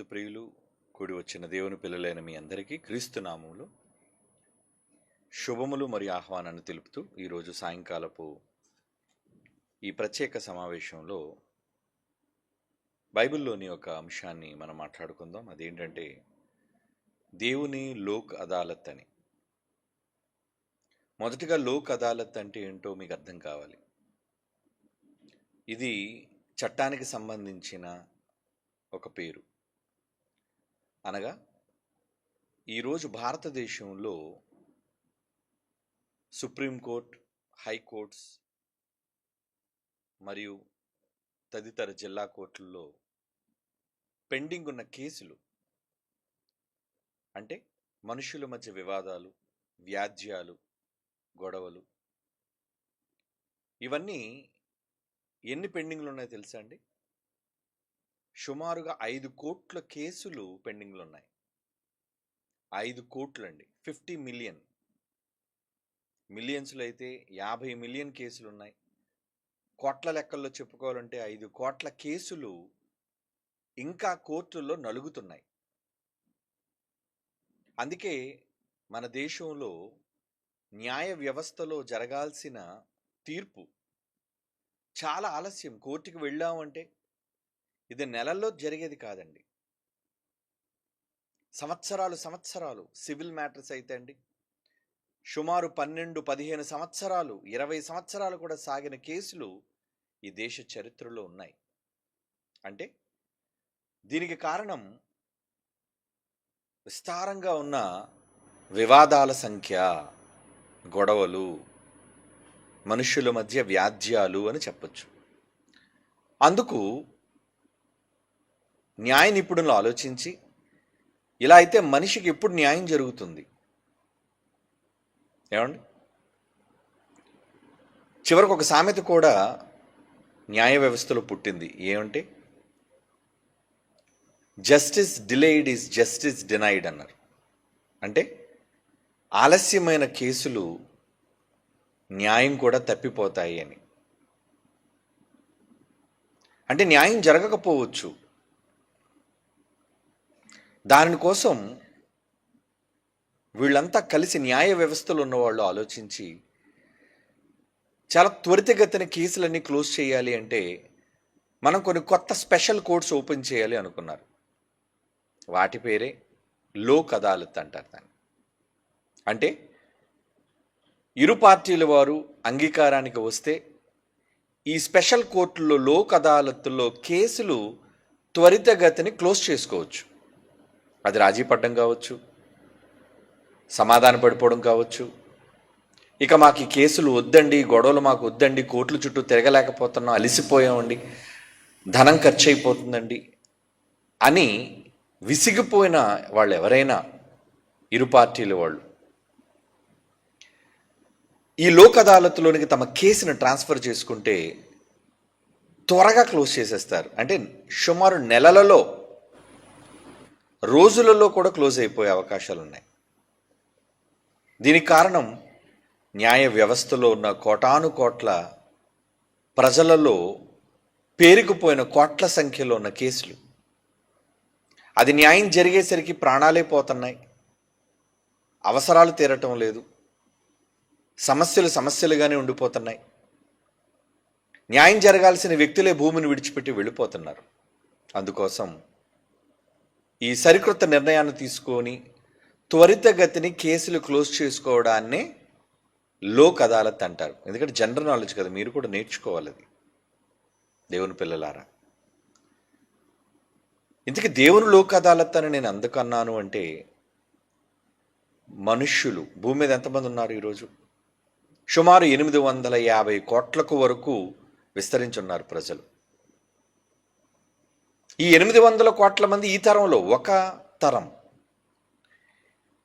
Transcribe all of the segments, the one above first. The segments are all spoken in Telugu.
నందు ప్రియులు కూడి వచ్చిన దేవుని పిల్లలైన మీ అందరికీ క్రీస్తు నామములో శుభములు మరియు ఆహ్వానాన్ని తెలుపుతూ ఈరోజు సాయంకాలపు ఈ ప్రత్యేక సమావేశంలో బైబిల్లోని ఒక అంశాన్ని మనం మాట్లాడుకుందాం. అదేంటంటే దేవుని లోక్ అదాలత్ అని. మొదటిగా లోక్ అదాలత్ అంటే ఏంటో మీకు అర్థం కావాలి. ఇది చట్టానికి సంబంధించిన ఒక పేరు. అనగా ఈరోజు భారతదేశంలో సుప్రీంకోర్టు, హైకోర్ట్స్ మరియు తదితర జిల్లా కోర్టుల్లో పెండింగ్ ఉన్న కేసులు, అంటే మనుషుల మధ్య వివాదాలు, వ్యాజ్యాలు, గొడవలు, ఇవన్నీ ఎన్ని పెండింగ్లు ఉన్నాయో తెలుసా అండి? సుమారుగా 5 కోట్ల కేసులు పెండింగ్లు ఉన్నాయి. 5 కోట్లు అండి. 50 మిలియన్, మిలియన్స్లో అయితే 50 మిలియన్ కేసులు ఉన్నాయి. కోట్ల లెక్కల్లో చెప్పుకోవాలంటే 5 కోట్ల కేసులు ఇంకా కోర్టుల్లో నలుగుతున్నాయి. అందుకే మన దేశంలో న్యాయ వ్యవస్థలో జరగాల్సిన తీర్పు చాలా ఆలస్యం. కోర్టుకు వెళ్ళామంటే ఇది నెలల్లో జరిగేది కాదండి. సంవత్సరాలు సివిల్ మ్యాటర్స్ అయితే అండి సుమారు 12-15 సంవత్సరాలు, 20 సంవత్సరాలు కూడా సాగిన కేసులు ఈ దేశ చరిత్రలో ఉన్నాయి. అంటే దీనికి కారణం విస్తారంగా ఉన్న వివాదాల సంఖ్య, గొడవలు, మనుషుల మధ్య వ్యాజ్యాలు అని చెప్పచ్చు. అందుకు న్యాయ నిపుణులు ఆలోచించి ఇలా అయితే మనిషికి ఎప్పుడు న్యాయం జరుగుతుంది ఏమండి? చివరికి ఒక సామెత కూడా న్యాయ వ్యవస్థలో పుట్టింది. ఏమంటే justice delayed is justice denied అన్నారు. అంటే ఆలస్యమైన కేసులు న్యాయం కూడా తప్పిపోతాయి అని. అంటే న్యాయం జరగకపోవచ్చు. దానికోసం వీళ్ళంతా కలిసి న్యాయ వ్యవస్థలో ఉన్నవాళ్ళు ఆలోచించి చాలా త్వరితగతిన కేసులన్నీ క్లోజ్ చేయాలి అంటే మనం కొన్ని కొత్త స్పెషల్ కోర్ట్స్ ఓపెన్ చేయాలి అనుకున్నారు. వాటి పేరే లోక్ అదాలత్ అంటారు దాన్ని. అంటే ఇరు పార్టీల వారు అంగీకారానికి వస్తే ఈ స్పెషల్ కోర్టుల్లో, లోక్ అదాలత్తుల్లో కేసులు త్వరితగతిని క్లోజ్ చేసుకోవచ్చు. అది రాజీ పడడం కావచ్చు, సమాధాన పడిపోవడం కావచ్చు. ఇక మాకు ఈ కేసులు వద్దండి, గొడవలు మాకు వద్దండి, కోర్టుల చుట్టూ తిరగలేకపోతున్నాం, అలిసిపోయామండి, ధనం ఖర్చు అయిపోతుందండి అని విసిగిపోయిన వాళ్ళు ఎవరైనా, ఇరు పార్టీల వాళ్ళు ఈ లోక్ అదాలత్లోనికి తమ కేసును ట్రాన్స్ఫర్ చేసుకుంటే త్వరగా క్లోజ్ చేసేస్తారు. అంటే సుమారు నెలలలో, రోజులలో కూడా క్లోజ్ అయిపోయే అవకాశాలు ఉన్నాయి. దీనికి కారణం న్యాయ వ్యవస్థలో ఉన్న కోటాను కోట్ల ప్రజలలో పేరుకుపోయిన కోట్ల సంఖ్యలో ఉన్న కేసులు. అది న్యాయం జరిగేసరికి ప్రాణాలే పోతున్నాయి, అవసరాలు తీరటం లేదు, సమస్యలుగానే ఉండిపోతున్నాయి. న్యాయం జరగాల్సిన వ్యక్తులే భూమిని విడిచిపెట్టి వెళ్ళిపోతున్నారు. అందుకోసం ఈ సరికొత్త నిర్ణయాన్ని తీసుకొని త్వరితగతిని కేసులు క్లోజ్ చేసుకోవడాన్నే లోక్ అదాలత్ అంటారు. ఎందుకంటే జనరల్ నాలెడ్జ్ కదా, మీరు కూడా నేర్చుకోవాలి అది, దేవుని పిల్లలారా. ఇంతకీ దేవుని లోక్ అదాలత్ అని నేను అందుకన్నాను అంటే, మనుష్యులు భూమి మీద ఎంతమంది ఉన్నారు ఈరోజు? సుమారు 850 కోట్లకు వరకు విస్తరించున్నారు ప్రజలు. ఈ 800 కోట్ల మంది ఈ తరంలో, ఒక తరం,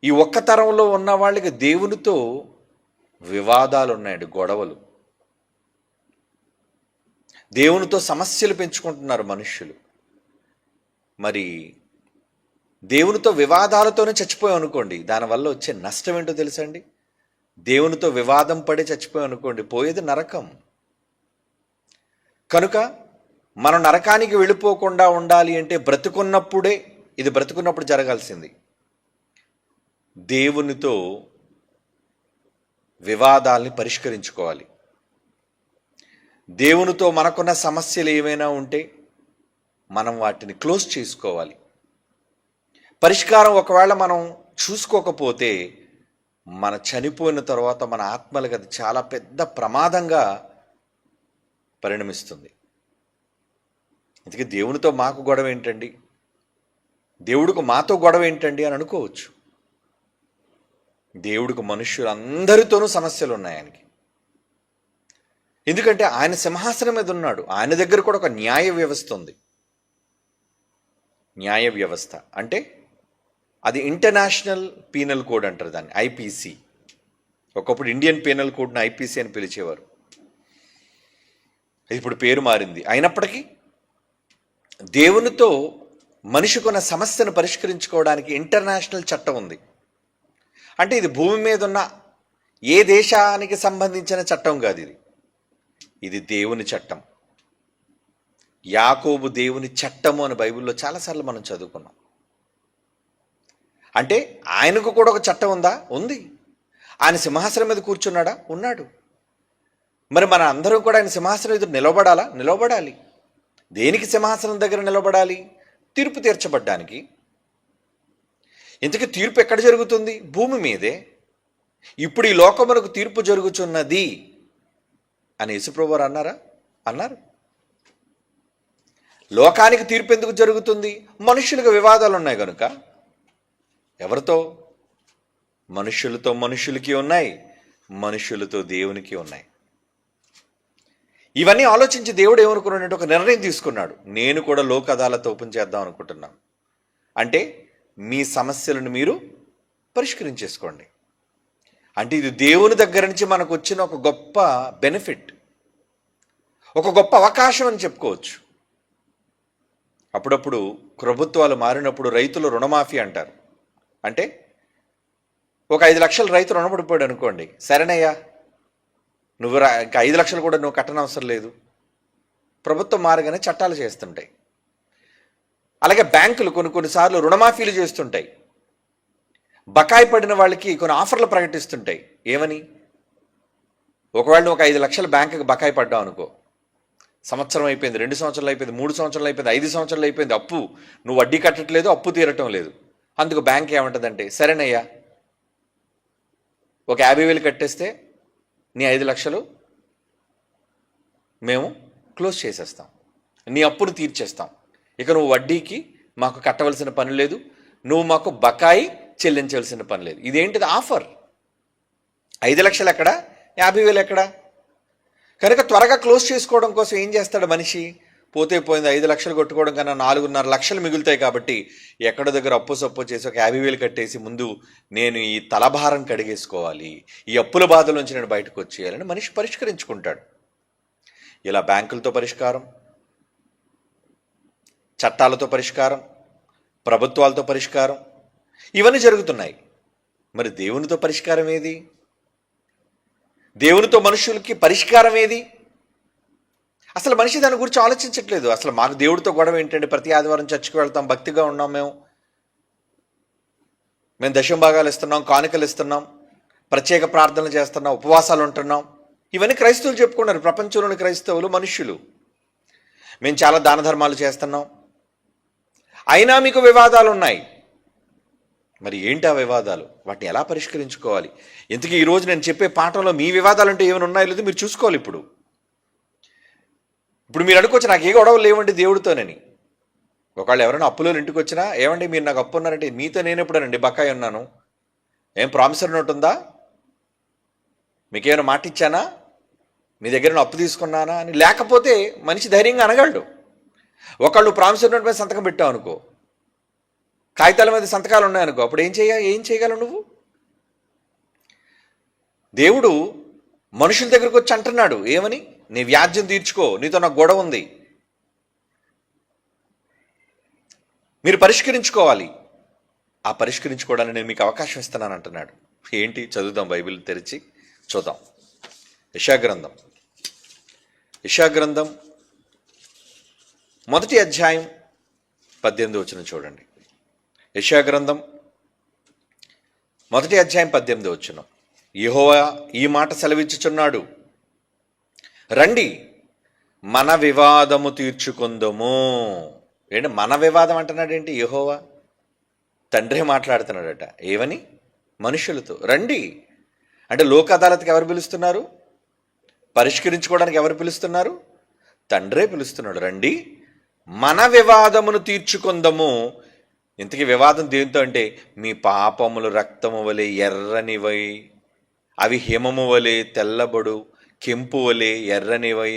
ఈ ఒక్క తరంలో ఉన్న వాళ్ళకి దేవునితో వివాదాలు ఉన్నాయండి, గొడవలు. దేవునితో సమస్యలు పెంచుకుంటున్నారు మనుష్యులు. మరి దేవునితో వివాదాలతోనే చచ్చిపోయాం అనుకోండి, దానివల్ల వచ్చే నష్టం ఏంటో తెలుసా అండి? దేవునితో వివాదం పడి చచ్చిపోయాం అనుకోండి, పోయేది నరకం. కనుక మనం నరకానికి వెళ్ళిపోకుండా ఉండాలి అంటే బ్రతుకున్నప్పుడే ఇది బ్రతుకున్నప్పుడు జరగాల్సింది. దేవునితో వివాదాల్ని పరిష్కరించుకోవాలి. దేవునితో మనకున్న సమస్యలు ఏమైనా ఉంటే మనం వాటిని క్లోజ్ చేసుకోవాలి. పరిష్కారం ఒకవేళ మనం చూసుకోకపోతే మన చనిపోయిన తర్వాత మన ఆత్మలకు అది చాలా పెద్ద ప్రమాదంగా పరిణమిస్తుంది. అందుకే దేవునితో మాకు గొడవ ఏంటండి, దేవుడికి మాతో గొడవ ఏంటండి అని అనుకోవచ్చు. దేవుడికి మనుష్యులందరితోనూ సమస్యలు ఉన్నాయి ఆయనకి. ఎందుకంటే ఆయన సింహాసనం మీద ఉన్నాడు. ఆయన దగ్గర కూడా ఒక న్యాయ వ్యవస్థ ఉంది. న్యాయ వ్యవస్థ అంటే అది ఇంటర్నేషనల్ పీనల్ కోడ్ అంటారు దాన్ని, ఐపీసీ. ఒకప్పుడు ఇండియన్ పీనల్ కోడ్ని ఐపీసీ అని పిలిచేవారు. ఇప్పుడు పేరు మారింది. అయినప్పటికీ దేవునితో మనిషికున్న సమస్యను పరిష్కరించుకోవడానికి ఇంటర్నేషనల్ చట్టం ఉంది. అంటే ఇది భూమి మీద ఉన్న ఏ దేశానికి సంబంధించిన చట్టం కాదు, ఇది దేవుని చట్టం. యాకోబు దేవుని చట్టము అని బైబిల్లో చాలాసార్లు మనం చదువుకున్నాం. అంటే ఆయనకు కూడా ఒక చట్టం ఉందా? ఉంది. ఆయన సింహాసనం మీద కూర్చున్నాడా? ఉన్నాడు. మరి మన అందరం కూడా ఆయన సింహాసనం ఎదురు నిలబడాలా? నిలబడాలి. దేనికి సింహాసనం దగ్గర నిలబడాలి? తీర్పు తీర్చబడ్డానికి. ఇంతకీ తీర్పు ఎక్కడ జరుగుతుంది? భూమి మీదే. ఇప్పుడు ఈ లోకమునకు తీర్పు జరుగుతున్నది అని యేసుప్రభువారు అన్నారా? అన్నారు. లోకానికి తీర్పు ఎందుకు జరుగుతుంది? మనుషులకు వివాదాలు ఉన్నాయి కనుక. ఎవరితో? మనుషులతో మనుషులకి ఉన్నాయి, మనుషులతో దేవునికి ఉన్నాయి. ఇవన్నీ ఆలోచించి దేవుడు ఏమనుకున్నాడంటే ఒక నిర్ణయం తీసుకున్నాడు. నేను కూడా లోక్ అదాలత్ ఓపెన్ చేద్దాం అనుకుంటున్నాను. అంటే మీ సమస్యలను మీరు పరిష్కరించేసుకోండి. అంటే ఇది దేవుని దగ్గర నుంచి మనకు వచ్చిన ఒక గొప్ప బెనిఫిట్, ఒక గొప్ప అవకాశం అని చెప్పుకోవచ్చు. అప్పుడప్పుడు ప్రభుత్వాలు మారినప్పుడు రైతులు రుణమాఫీ అంటారు. అంటే ఒక 5 లక్షలు రైతు రుణపడిపోయాడు అనుకోండి, సరేనయ్యా నువ్వు ఇంకా 5 లక్షలు కూడా నువ్వు కట్టనవసరం లేదు. ప్రభుత్వం మారగానే చట్టాలు చేస్తుంటాయి. అలాగే బ్యాంకులు కొన్నిసార్లు రుణమాఫీలు చేస్తుంటాయి. బకాయి పడిన వాళ్ళకి కొన్ని ఆఫర్లు ప్రకటిస్తుంటాయి. ఏమని? ఒకవేళ నువ్వు ఒక 5 లక్షలు బ్యాంకుకి బకాయి పడ్డావు అనుకో, సంవత్సరం అయిపోయింది, 2 సంవత్సరాలు అయిపోయింది, 3 సంవత్సరాలు అయిపోయింది, 5 సంవత్సరాలు అయిపోయింది, అప్పు నువ్వు వడ్డీ కట్టట్లేదు, అప్పు తీరటం లేదు. అందుకు బ్యాంక్ ఏమంటుందంటే, సరేనయ్యా ఒక 50,000 కట్టేస్తే నీ 5 లక్షలు మేము క్లోజ్ చేసేస్తాం, నీ అప్పును తీర్చేస్తాం, ఇక నువ్వు వడ్డీకి మాకు కట్టవలసిన పని లేదు, నువ్వు మాకు బకాయి చెల్లించవలసిన పని లేదు. ఇదేంటిది? ఆఫర్. 5 లక్షలు ఎక్కడ, 50,000 ఎక్కడ? కనుక త్వరగా క్లోజ్ చేసుకోవడం కోసం ఏం చేస్తాడు మనిషి? పోతే పోయింది, 5 లక్షలు కొట్టుకోవడం కన్నా 4.5 లక్షలు మిగులుతాయి కాబట్టి ఎక్కడ దగ్గర అప్పు సప్పు చేసి ఒక 50,000 కట్టేసి ముందు నేను ఈ తలభారం కడిగేసుకోవాలి, ఈ అప్పుల బాధల నుంచి నేను బయటకు వచ్చేయాలని మనిషి పరిష్కరించుకుంటాడు. ఇలా బ్యాంకులతో పరిష్కారం, చట్టాలతో పరిష్కారం, ప్రభుత్వాలతో పరిష్కారం, ఇవన్నీ జరుగుతున్నాయి. మరి దేవునితో పరిష్కారం ఏది? దేవునితో మనుషులకి పరిష్కారం ఏది? అసలు మనిషి దాని గురించి ఆలోచించట్లేదు. అసలు మాకు దేవుడితో గొడవ ఏంటండి? ప్రతి ఆదివారం చర్చికి వెళ్తాం, భక్తిగా ఉన్నాం, మేము దశమ భాగాలు ఇస్తున్నాం, కానుకలు ఇస్తున్నాం, ప్రత్యేక ప్రార్థనలు చేస్తున్నాం, ఉపవాసాలు ఉంటున్నాం. ఇవన్నీ క్రైస్తవులు చెప్పుకున్నారు. ప్రపంచంలోని క్రైస్తవులు మనుష్యులు. మేము చాలా దాన ధర్మాలు చేస్తున్నాం, అయినా మీకు వివాదాలు ఉన్నాయి. మరి ఏంటి ఆ వివాదాలు? వాటిని ఎలా పరిష్కరించుకోవాలి? ఇంతకీ ఈరోజు నేను చెప్పే పాఠంలో మీ వివాదాలు అంటే ఏమైనా ఉన్నాయో లేదో మీరు చూసుకోవాలి. ఇప్పుడు మీరు అనుకోవచ్చు నాకు ఏ గొడవలు లేవండి దేవుడితోనని. ఒకవేళ ఎవరైనా అప్పులో ఇంటికి వచ్చినా, ఏమండి మీరు నాకు అప్పు ఉన్నారంటే, మీతో నేను ఎప్పుడనండి బకాయి ఉన్నాను, ఏం ప్రామిసరీ నోట్ ఉందా, మీకేమైనా మాట ఇచ్చానా, మీ దగ్గర అప్పు తీసుకున్నానా అని. లేకపోతే మనిషి ధైర్యంగా అనగలడు. ఒకళ్ళు ప్రామిసరీ నోట్ మీద సంతకం పెట్టావు అనుకో, కాగితాల మీద సంతకాలు ఉన్నాయనుకో, అప్పుడు ఏం చేయగలవు నువ్వు? దేవుడు మనుషుల దగ్గరకు వచ్చి అంటున్నాడు, ఏమని? నీ వ్యాజ్యం తీర్చుకో, నీతో నాకు గొడవ ఉంది, మీరు పరిష్కరించుకోవాలి. ఆ పరిష్కరించుకోవడానికి నేను మీకు అవకాశం ఇస్తున్నాను అంటున్నాడు. ఏంటి? చదువుదాం, బైబిల్ తెరిచి చూద్దాం. యెషయా గ్రంథం 1వ అధ్యాయం 18వ వచనం చూడండి. యెషయా గ్రంథం 1:18 యెహోవా ఈ మాట సెలవిచ్చుచున్నాడు, రండి మన వివాదము తీర్చుకుందుము. ఏంటి మన వివాదం అంటున్నాడు? ఏంటి యెహోవా తండ్రి మాట్లాడుతున్నాడట. ఏమని? మనుషులతో. రండి అంటే లోక్ అదాలత్కి ఎవరు పిలుస్తున్నారు? పరిష్కరించుకోవడానికి ఎవరు పిలుస్తున్నారు? తండ్రే పిలుస్తున్నాడు. రండి మన వివాదమును తీర్చుకుందాము. ఇంతకీ వివాదం దేంతో అంటే, మీ పాపములు రక్తము వలె ఎర్రనివై, అవి హిమము వలె తెల్లబడు, కెంపు వలె ఎర్రనివై,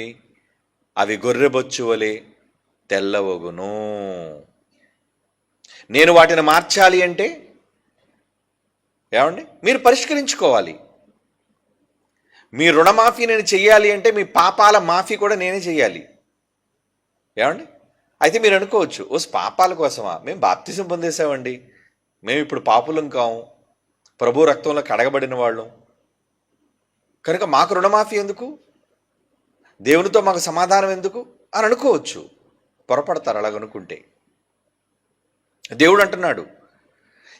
అవి గొర్రెబొచ్చు వలె తెల్లవగును. నేను వాటిని మార్చాలి అంటే ఏమండి? మీరు పరిష్కరించుకోవాలి. మీ రుణమాఫీ నేను చెయ్యాలి అంటే మీ పాపాల మాఫీ కూడా నేనే చెయ్యాలి. ఏమండి? అయితే మీరు అనుకోవచ్చు, పాపాల కోసమా? మేము బాప్తిజం పొందేసామండి, మేము ఇప్పుడు పాపులం కాము, ప్రభు రక్తంలో కడగబడిన వాళ్ళం, కనుక మాకు రుణమాఫీ ఎందుకు, దేవునితో మాకు సమాధానం ఎందుకు అని అనుకోవచ్చు. పొరపడతారు అలాగనుకుంటే. దేవుడు అంటున్నాడు,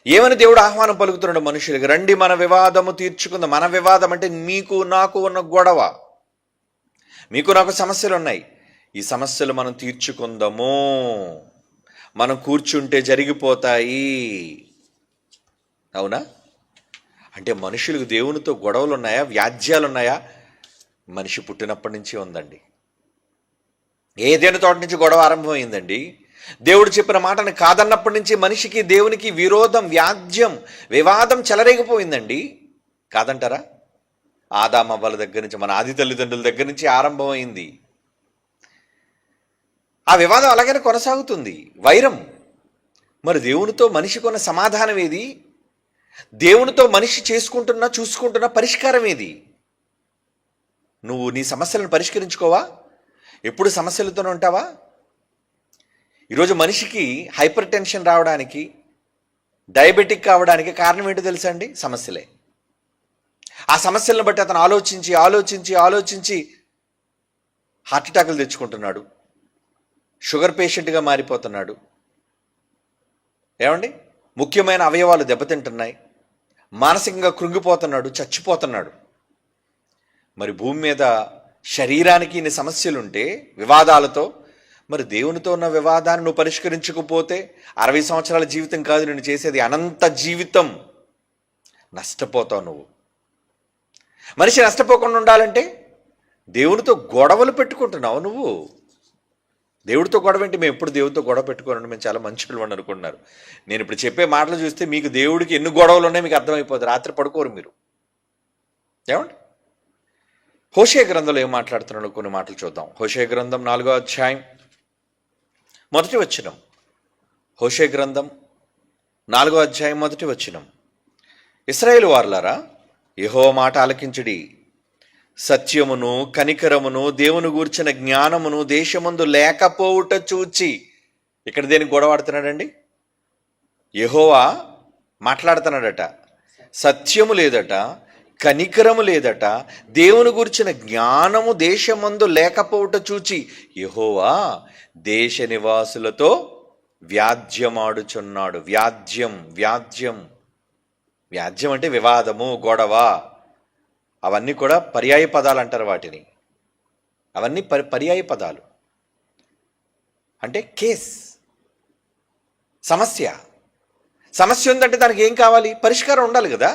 ఏమని దేవుడు ఆహ్వానం పలుకుతున్నాడు మనుషులకి? రండి మన వివాదము తీర్చుకుందాం. మన వివాదం అంటే మీకు నాకు ఉన్న గొడవ. మీకు నాకు సమస్యలు ఉన్నాయి, ఈ సమస్యలు మనం తీర్చుకుందాము. మనం కూర్చుంటే జరిగిపోతాయి. అవునా? అంటే మనుషులకు దేవునితో గొడవలు ఉన్నాయా, వ్యాజ్యాలు ఉన్నాయా? మనిషి పుట్టినప్పటి నుంచి ఉందండి. ఏదైనా తోట నుంచి గొడవ ఆరంభమైందండి. దేవుడు చెప్పిన మాటని కాదన్నప్పటి నుంచి మనిషికి దేవునికి విరోధం, వ్యాజ్యం, వివాదం చెలరేగిపోయిందండి. కాదంటారా? ఆదామవ్వల దగ్గర నుంచి, మన ఆది తల్లిదండ్రుల దగ్గర నుంచి ఆరంభమైంది. ఆ వివాదం అలాగనే కొనసాగుతుంది, వైరం. మరి దేవునితో మనిషికి ఉన్న సమాధానం ఏది? దేవునితో మనిషి చూసుకుంటున్న పరిష్కారం ఏది? నువ్వు నీ సమస్యలను పరిష్కరించుకోవా? ఎప్పుడు సమస్యలతోనే ఉంటావా? ఈరోజు మనిషికి హైపర్ టెన్షన్ రావడానికి, డయాబెటిక్ కావడానికి కారణం ఏంటో తెలుసా అండి? సమస్యలే. ఆ సమస్యలను బట్టి అతను ఆలోచించి హార్ట్ అటాకులు తెచ్చుకుంటున్నాడు, షుగర్ పేషెంట్గా మారిపోతున్నాడు. ఏమండి? ముఖ్యమైన అవయవాలు దెబ్బతింటున్నాయి, మానసికంగా కృంగిపోతున్నాడు, చచ్చిపోతున్నాడు. మరి భూమి మీద శరీరానికి ఇన్ని సమస్యలుంటే వివాదాలతో, మరి దేవునితో ఉన్న వివాదాన్ని నువ్వు పరిష్కరించకపోతే 60 సంవత్సరాల జీవితం కాదు నేను చేసేది, అనంత జీవితం నష్టపోతావు నువ్వు. మనిషి నష్టపోకుండా ఉండాలంటే దేవునితో గొడవలు పెట్టుకుంటున్నావు నువ్వు. దేవుడితో గొడవ ఏంటి? మేము ఎప్పుడు దేవుడితో గొడవ పెట్టుకోనండి, మేము చాలా మంచి అని అనుకుంటున్నారు. నేను ఇప్పుడు చెప్పే మాటలు చూస్తే మీకు దేవుడికి ఎన్ని గొడవలు ఉన్నాయో మీకు అర్థమైపోతుంది. రాత్రి పడుకోరు మీరు. ఏమండి? హోషేయ గ్రంథంలో ఏం మాట్లాడుతున్నాడో కొన్ని మాటలు చూద్దాం. హోషేయ గ్రంథం 4:1. హోషేయ గ్రంథం 4:1. ఇశ్రాయేలు వారలారా, యెహోవా మాట ఆలకించుడి. సత్యమును కనికరమును దేవుని గూర్చిన జ్ఞానమును దేశమందు లేకపోవుట చూచి. ఇక్కడ దేనికి గొడవాడుతున్నాడండి? యెహోవా మాట్లాడుతున్నాడట. సత్యము లేదట, కనికరము లేదట, దేవుని గురించిన జ్ఞానము దేశమందు లేకపోవుట చూచి యెహోవా దేశ నివాసులతో వ్యాజ్యమాడుచున్నాడు. వ్యాజ్యం అంటే వివాదము, గొడవ. అవన్నీ కూడా పర్యాయ పదాలు అంటారు వాటిని. అవన్నీ పర్యాయ పదాలు. అంటే కేస్, సమస్య ఉందంటే దానికి ఏం కావాలి? పరిష్కారం ఉండాలి కదా.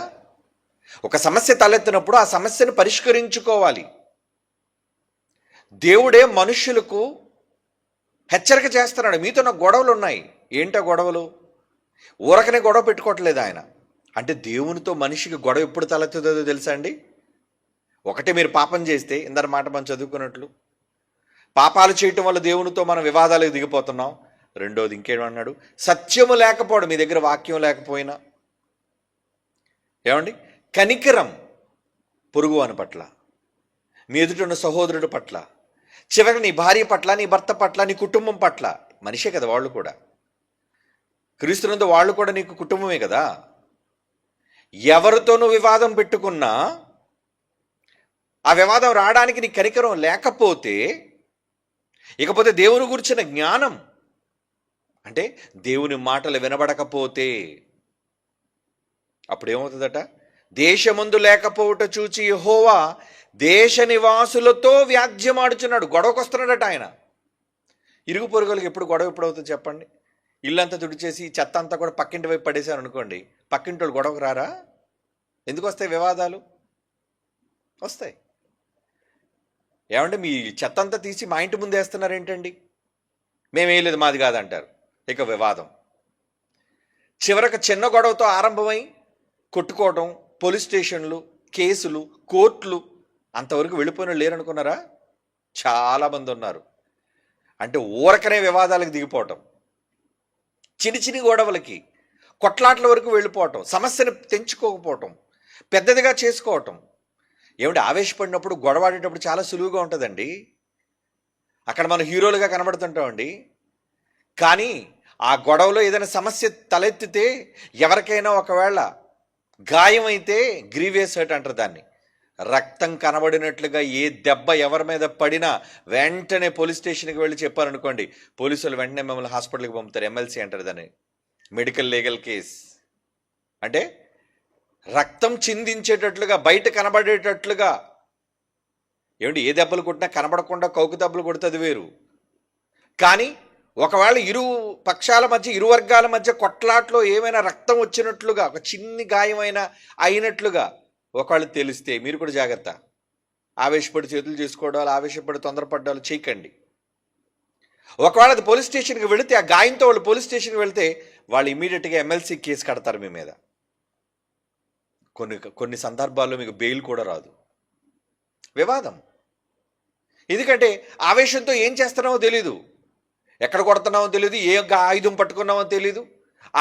ఒక సమస్య తలెత్తినప్పుడు ఆ సమస్యను పరిష్కరించుకోవాలి. దేవుడే మనుషులకు హెచ్చరిక చేస్తున్నాడు, మీతో నాకు గొడవలు ఉన్నాయి. ఏంటో గొడవలు? ఊరకనే గొడవ పెట్టుకోవట్లేదు ఆయన. అంటే దేవునితో మనిషికి గొడవ ఎప్పుడు తలెత్తుతుందో తెలుసా అండి? ఒకటి, మీరు పాపం చేస్తే, ఇందరి మాట మనం చదువుకున్నట్లు పాపాలు చేయటం వల్ల దేవునితో మనం వివాదాలకు దిగిపోతున్నాం. రెండోది ఇంకేమన్నాడు? సత్యము లేకపోవడం, మీ దగ్గర వాక్యం లేకపోయినా. ఏమండి? కనికరం, పొరుగు అని పట్ల, మీ ఎదుటిన్న సహోదరుడు పట్ల, చివరికి నీ భార్య పట్ల, నీ భర్త పట్ల, నీ కుటుంబం పట్ల. మనిషే కదా వాళ్ళు కూడా, క్రీస్తునందు వాళ్ళు కూడా నీకు కుటుంబమే కదా. ఎవరితోనూ వివాదం పెట్టుకున్నా ఆ వివాదం రావడానికి నీ కనికరం లేకపోతే, ఇకపోతే దేవుని గురించిన జ్ఞానం, అంటే దేవుని మాటలు వినబడకపోతే అప్పుడేమవుతుందట? దేశమందు లేకపోవుట చూచి యెహోవా దేశ నివాసులతో వ్యాజ్యమాడుచున్నాడు. గొడవకొస్తున్నాడట ఆయన. ఇరుగు పొరుగులకు ఎప్పుడు గొడవ ఎప్పుడు అవుతుంది చెప్పండి? ఇల్లంతా తుడిచేసి చెత్త అంతా కూడా పక్కింటి వైపు పడేశారు అనుకోండి, పక్కింటి వాళ్ళు గొడవకు రారా? ఎందుకు వస్తాయి వివాదాలు? వస్తాయి. ఏమంటే మీ చెత్త అంతా తీసి మా ఇంటి ముందు వేస్తున్నారు ఏంటండి? మేమేయలేదు, మాది కాదంటారు. ఇక వివాదం చివరికి చిన్న గొడవతో ఆరంభమై కొట్టుకోవడం, పోలీస్ స్టేషన్లు, కేసులు, కోర్టులు అంతవరకు వెళ్ళిపోయిన లేరనుకున్నారా? చాలామంది ఉన్నారు. అంటే ఊరకనే వివాదాలకు దిగిపోవటం, చిన్ని చిన్ని గొడవలకి కొట్లాట్ల వరకు వెళ్ళిపోవటం, సమస్యను తెంచుకోకపోవటం, పెద్దదిగా చేసుకోవటం. ఏమిటి ఆవేశపడినప్పుడు గొడవాడేటప్పుడు చాలా సులువుగా ఉంటుందండి. అక్కడ మనం హీరోలుగా కనబడుతుంటామండి. కానీ ఆ గొడవలో ఏదైనా సమస్య తలెత్తితే ఎవరికైనా ఒకవేళ గాయం అయితే గ్రీవియస్ హర్ట్ అంటారు దాన్ని. రక్తం కనబడినట్లుగా ఏ దెబ్బ ఎవరి మీద పడినా వెంటనే పోలీస్ స్టేషన్కి వెళ్ళి చెప్పారనుకోండి, పోలీసులు వెంటనే మిమ్మల్ని హాస్పిటల్కి పంపుతారు. ఎమ్మెల్సీ అంటారు దాన్ని, మెడికల్ లీగల్ కేస్. అంటే రక్తం చిందించేటట్లుగా, బయట కనబడేటట్లుగా. ఏమిటి, ఏ దెబ్బలు కొట్టినా కనబడకుండా కౌకు దెబ్బలు కొడుతుంది వేరు. కానీ ఒకవేళ ఇరు పక్షాల మధ్య, ఇరు వర్గాల మధ్య కొట్లాట్లో ఏమైనా రక్తం వచ్చినట్లుగా, ఒక చిన్ని గాయమైన అయినట్లుగా ఒకవేళ తెలిస్తే మీరు కూడా జాగ్రత్త. ఆవేశపడి చేతులు చేసుకోవడాలు, ఆవేశపడి తొందరపడ్డాలు చేయకండి. ఒకవేళ అది పోలీస్ స్టేషన్కి వెళితే, ఆ గాయంతో వాళ్ళు పోలీస్ స్టేషన్కి వెళితే వాళ్ళు ఇమీడియట్గా ఎమ్మెల్సీ కేసు కడతారు మీ మీద. కొన్ని సందర్భాల్లో మీకు బెయిల్ కూడా రాదు. వివాదం. ఎందుకంటే ఆవేశంతో ఏం చేస్తున్నామో తెలీదు, ఎక్కడ కొడుతున్నామో తెలియదు, ఏ ఆయుధం పట్టుకున్నామో తెలీదు.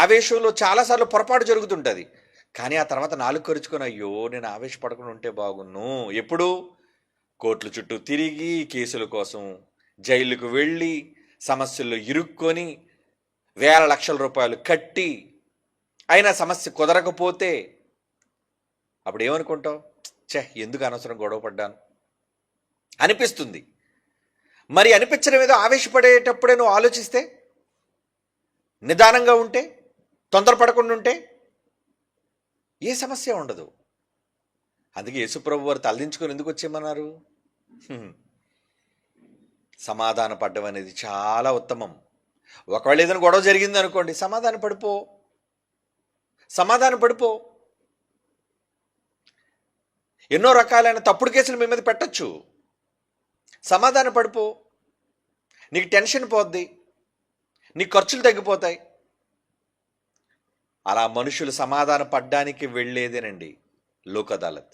ఆవేశంలో చాలాసార్లు పొరపాటు జరుగుతుంటుంది. కానీ ఆ తర్వాత నాలుగు ఖర్చుకొని, అయ్యో నేను ఆవేశపడకుండా ఉంటే బాగున్ను. ఎప్పుడు కోర్టుల చుట్టూ తిరిగి, కేసుల కోసం జైలుకు వెళ్ళి, సమస్యల్లో ఇరుక్కొని, వేల లక్షల రూపాయలు కట్టి అయినా సమస్య కుదరకపోతే అప్పుడు ఏమనుకుంటావు? ఎందుకు అనవసరం గొడవ పడ్డాను అనిపిస్తుంది. మరి అనిపించడం ఏదో ఆవేశపడేటప్పుడే నువ్వు ఆలోచిస్తే, నిదానంగా ఉంటే, తొందరపడకుండా ఉంటే ఏ సమస్య ఉండదు. అందుకే యేసుప్రభు వారు తలదించుకొని ఎందుకు వచ్చేయమన్నారు? సమాధాన పడ్డం అనేది చాలా ఉత్తమం. ఒకవేళ ఏదైనా గొడవ జరిగింది అనుకోండి, సమాధాన పడిపో. ఎన్నో రకాలైన తప్పుడు కేసులు మీ మీద పెట్టచ్చు. సమాధాన పడిపో. నీకు టెన్షన్ పోద్ది, నీ ఖర్చులు తగ్గిపోతాయి. అలా మనుషులు సమాధాన పడ్డానికి వెళ్ళేదేనండి లోక్ అదాలత్.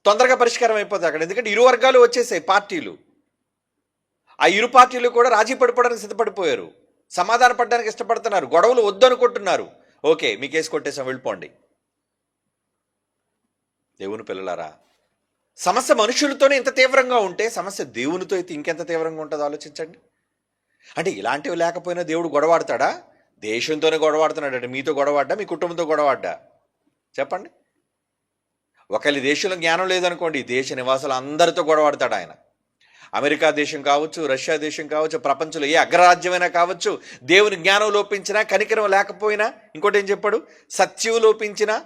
తొందరగా పరిష్కారం అయిపోతుంది అక్కడ. ఎందుకంటే ఇరు వర్గాలు వచ్చేసాయి, పార్టీలు. ఆ ఇరు పార్టీలు కూడా రాజీ పడిపోవడానికి సిద్ధపడిపోయారు, సమాధాన పడడానికి ఇష్టపడుతున్నారు, గొడవలు వద్దనుకుంటున్నారు. ఓకే, మీ కేసు కొట్టేసాం, వెళ్ళిపోండి. దేవుని పిల్లలారా, సమస్య మనుషులతోనే ఇంత తీవ్రంగా ఉంటే సమస్య దేవునితో అయితే ఇంకెంత తీవ్రంగా ఉంటుందో ఆలోచించండి. అంటే ఇలాంటివి లేకపోయినా దేవుడు గొడవాడతాడా? దేశంతోనే గొడవాడుతున్నాడు. మీతో గొడవాడ్డా, మీ కుటుంబంతో గొడవాడ్డా? చెప్పండి. ఒకరి దేశంలో జ్ఞానం లేదనుకోండి, దేశ నివాసులు అందరితో గొడవాడతాడు ఆయన. అమెరికా దేశం కావచ్చు, రష్యా దేశం కావచ్చు, ప్రపంచంలో ఏ అగ్రరాజ్యమైనా కావచ్చు, దేవుని జ్ఞానం లోపించినా, కనికరం లేకపోయినా, ఇంకోటి ఏం చెప్పాడు, సత్యం లోపించినా